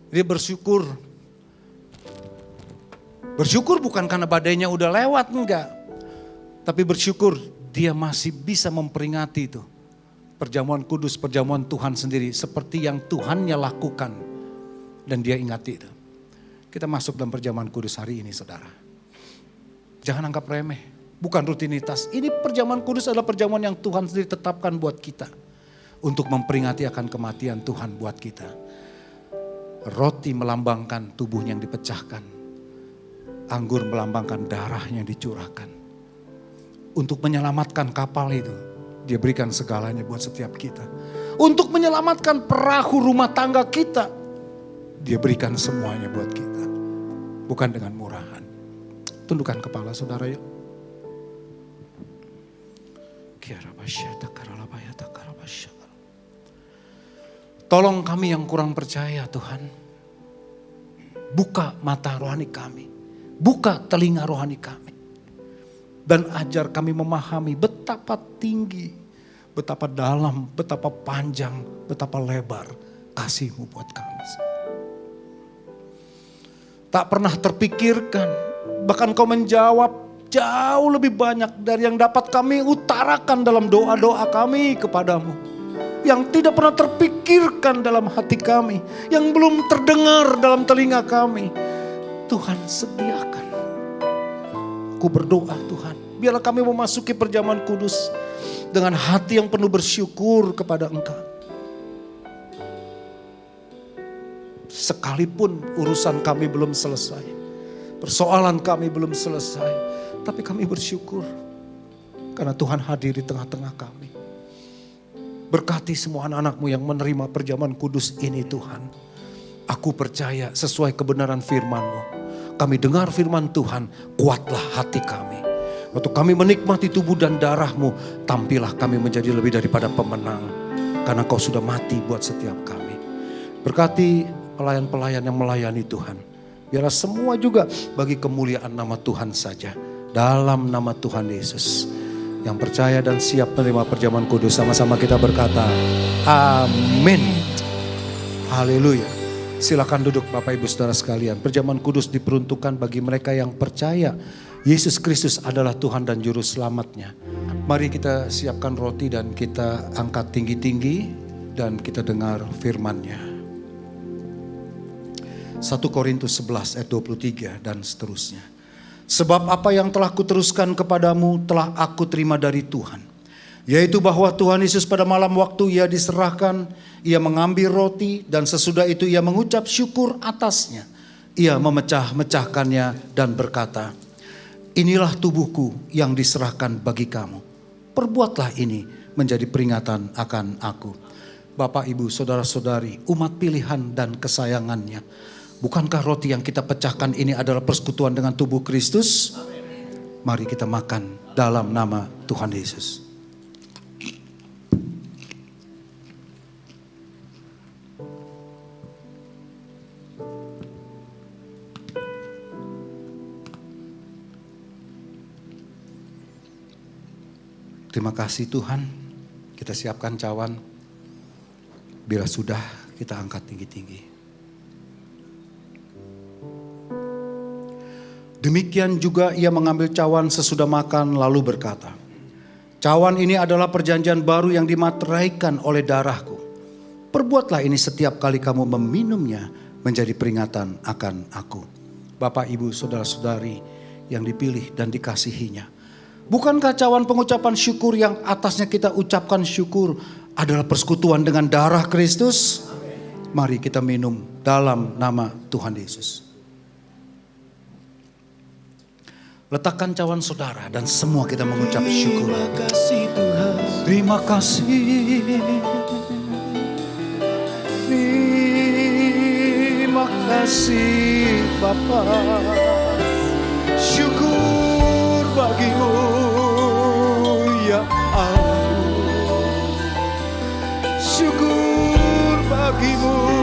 Dia bersyukur. Bersyukur bukan karena badainya udah lewat, enggak. Tapi bersyukur dia masih bisa memperingati itu. Perjamuan kudus, perjamuan Tuhan sendiri. Seperti yang Tuhannya lakukan. Dan dia ingati itu. Kita masuk dalam perjamuan kudus hari ini, saudara. Jangan anggap remeh. Bukan rutinitas. Ini perjamuan kudus adalah perjamuan yang Tuhan sendiri tetapkan buat kita. Untuk memperingati akan kematian Tuhan buat kita. Roti melambangkan tubuhnya yang dipecahkan. Anggur melambangkan darah yang dicurahkan. Untuk menyelamatkan kapal itu. Dia berikan segalanya buat setiap kita. Untuk menyelamatkan perahu rumah tangga kita. Dia berikan semuanya buat kita. Bukan dengan murahan. Tundukkan kepala saudara yuk. Tolong kami yang kurang percaya Tuhan. Buka mata rohani kami. Buka telinga rohani kami. Dan ajar kami memahami betapa tinggi, betapa dalam, betapa panjang, betapa lebar kasih-Mu buat kami. Tak pernah terpikirkan, bahkan Kau menjawab jauh lebih banyak dari yang dapat kami utarakan dalam doa-doa kami kepadamu. Yang tidak pernah terpikirkan dalam hati kami, yang belum terdengar dalam telinga kami. Tuhan sediakan. Ku berdoa Tuhan, biarlah kami memasuki perjamuan kudus dengan hati yang penuh bersyukur kepada Engkau. Sekalipun urusan kami belum selesai, persoalan kami belum selesai, tapi kami bersyukur karena Tuhan hadir di tengah-tengah kami. Berkati semua anak-anak-Mu yang menerima perjamuan kudus ini Tuhan. Aku percaya sesuai kebenaran firman-Mu. Kami dengar firman Tuhan, kuatlah hati kami. Waktu kami menikmati tubuh dan darah-Mu, tampillah kami menjadi lebih daripada pemenang. Karena Kau sudah mati buat setiap kami. Berkati pelayan-pelayan yang melayani Tuhan. Biarlah semua juga bagi kemuliaan nama Tuhan saja. Dalam nama Tuhan Yesus. Yang percaya dan siap menerima perjamuan kudus, sama-sama kita berkata, amin. Haleluya. Silakan duduk Bapak Ibu Saudara sekalian. Perjamuan kudus diperuntukkan bagi mereka yang percaya Yesus Kristus adalah Tuhan dan Juru Selamatnya. Mari kita siapkan roti dan kita angkat tinggi-tinggi dan kita dengar firman-Nya. 1 Korintus 11 ayat 23 dan seterusnya. Sebab apa yang telah kuteruskan kepadamu telah aku terima dari Tuhan, yaitu bahwa Tuhan Yesus pada malam waktu ia diserahkan, ia mengambil roti dan sesudah itu ia mengucap syukur atasnya. Ia memecah-mecahkannya dan berkata, inilah tubuhku yang diserahkan bagi kamu. Perbuatlah ini menjadi peringatan akan aku. Bapak, Ibu, Saudara-saudari, umat pilihan dan kesayangannya. Bukankah roti yang kita pecahkan ini adalah persekutuan dengan tubuh Kristus? Mari kita makan dalam nama Tuhan Yesus. Terima kasih Tuhan. Kita siapkan cawan. Bila sudah, kita angkat tinggi-tinggi. Demikian juga ia mengambil cawan sesudah makan lalu berkata, cawan ini adalah perjanjian baru yang dimateraikan oleh darahku. Perbuatlah ini setiap kali kamu meminumnya menjadi peringatan akan aku. Bapak, Ibu, Saudara-saudari yang dipilih dan dikasihinya. Bukankah cawan pengucapan syukur yang atasnya kita ucapkan syukur adalah persekutuan dengan darah Kristus? Mari kita minum dalam nama Tuhan Yesus. Letakkan cawan saudara dan semua kita mengucap syukur. Terima kasih Tuhan. Terima kasih. Terima kasih Bapa. Syukur bagimu ya Allah. Syukur bagimu.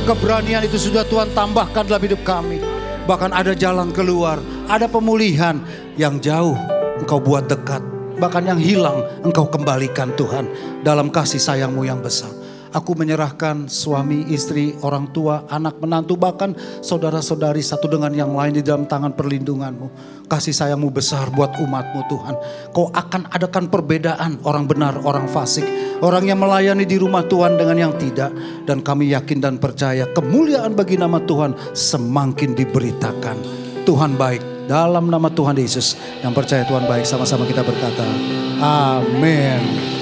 Keberanian itu sudah Tuhan tambahkan dalam hidup kami. Bahkan ada jalan keluar, ada pemulihan yang jauh Engkau buat dekat. bahkan yang hilang Engkau kembalikan Tuhan dalam kasih sayang-Mu yang besar. Aku menyerahkan suami, istri, orang tua, anak, menantu, bahkan saudara-saudari satu dengan yang lain di dalam tangan perlindungan-Mu. Kasih sayang-Mu besar buat umat-Mu Tuhan. Kau akan adakan perbedaan orang benar, orang fasik, orang yang melayani di rumah Tuhan dengan yang tidak. Dan kami yakin dan percaya kemuliaan bagi nama Tuhan semakin diberitakan. Tuhan baik, dalam nama Tuhan Yesus. Yang percaya Tuhan baik, sama-sama kita berkata, amin.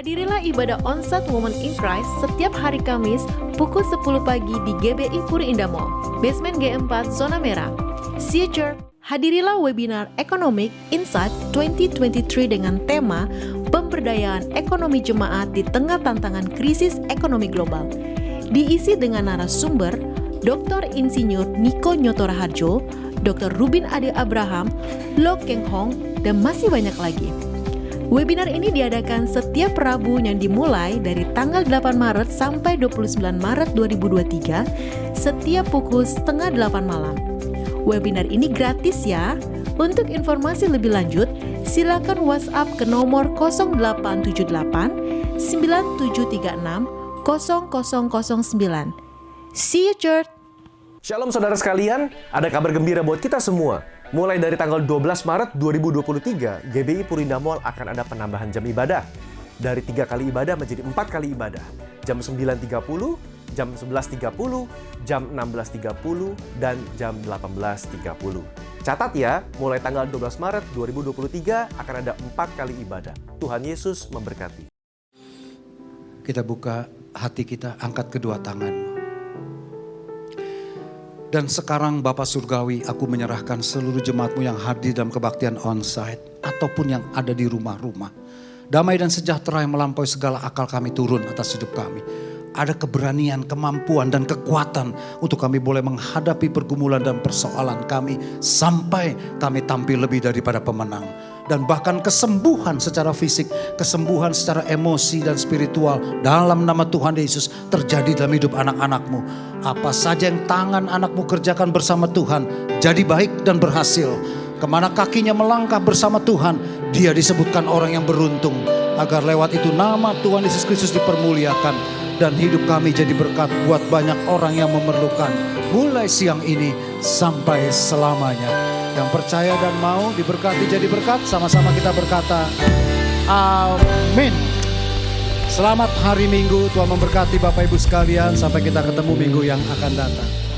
Hadirilah ibadah Onsite Women in Christ setiap hari Kamis pukul 10 pagi di GBI Puri Indah Mall, basement G4, zona merah. See you church. Hadirilah webinar Economic Insight 2023 dengan tema Pemberdayaan Ekonomi Jemaat di Tengah Tantangan Krisis Ekonomi Global. Diisi dengan narasumber Dr. Insinyur Niko Nyotora Harjo, Dr. Rubin Ade Abraham, Lo Keng Hong, dan masih banyak lagi. Webinar ini diadakan setiap Rabu yang dimulai dari tanggal 8 Maret sampai 29 Maret 2023 setiap pukul 7:30 malam. Webinar ini gratis ya. Untuk informasi lebih lanjut, silakan WhatsApp ke nomor 0878 9736 0009. See you church. Shalom saudara sekalian, ada kabar gembira buat kita semua. Mulai dari tanggal 12 Maret 2023, GBI Puri Indah Mall akan ada penambahan jam ibadah. Dari 3 kali ibadah menjadi 4 kali ibadah. Jam 9.30, jam 11.30, jam 16.30, dan jam 18.30. Catat ya, mulai tanggal 12 Maret 2023 akan ada 4 kali ibadah. Tuhan Yesus memberkati. Kita buka hati kita, angkat kedua tangan. Dan sekarang Bapa Surgawi, aku menyerahkan seluruh jemaat-Mu yang hadir dalam kebaktian onsite ataupun yang ada di rumah-rumah. Damai dan sejahtera yang melampaui segala akal kami turun atas hidup kami. Ada keberanian, kemampuan, dan kekuatan untuk kami boleh menghadapi pergumulan dan persoalan kami sampai kami tampil lebih daripada pemenang. Dan bahkan kesembuhan secara fisik, kesembuhan secara emosi dan spiritual dalam nama Tuhan Yesus terjadi dalam hidup anak-anak-Mu. Apa saja yang tangan anak-Mu kerjakan bersama Tuhan jadi baik dan berhasil. Kemana kakinya melangkah bersama Tuhan, dia disebutkan orang yang beruntung. Agar lewat itu nama Tuhan Yesus Kristus dipermuliakan. Dan hidup kami jadi berkat buat banyak orang yang memerlukan. Mulai siang ini sampai selamanya. Yang percaya dan mau diberkati jadi berkat, sama-sama kita berkata amin. Selamat hari Minggu, Tuhan memberkati Bapak Ibu sekalian. Sampai kita ketemu minggu yang akan datang.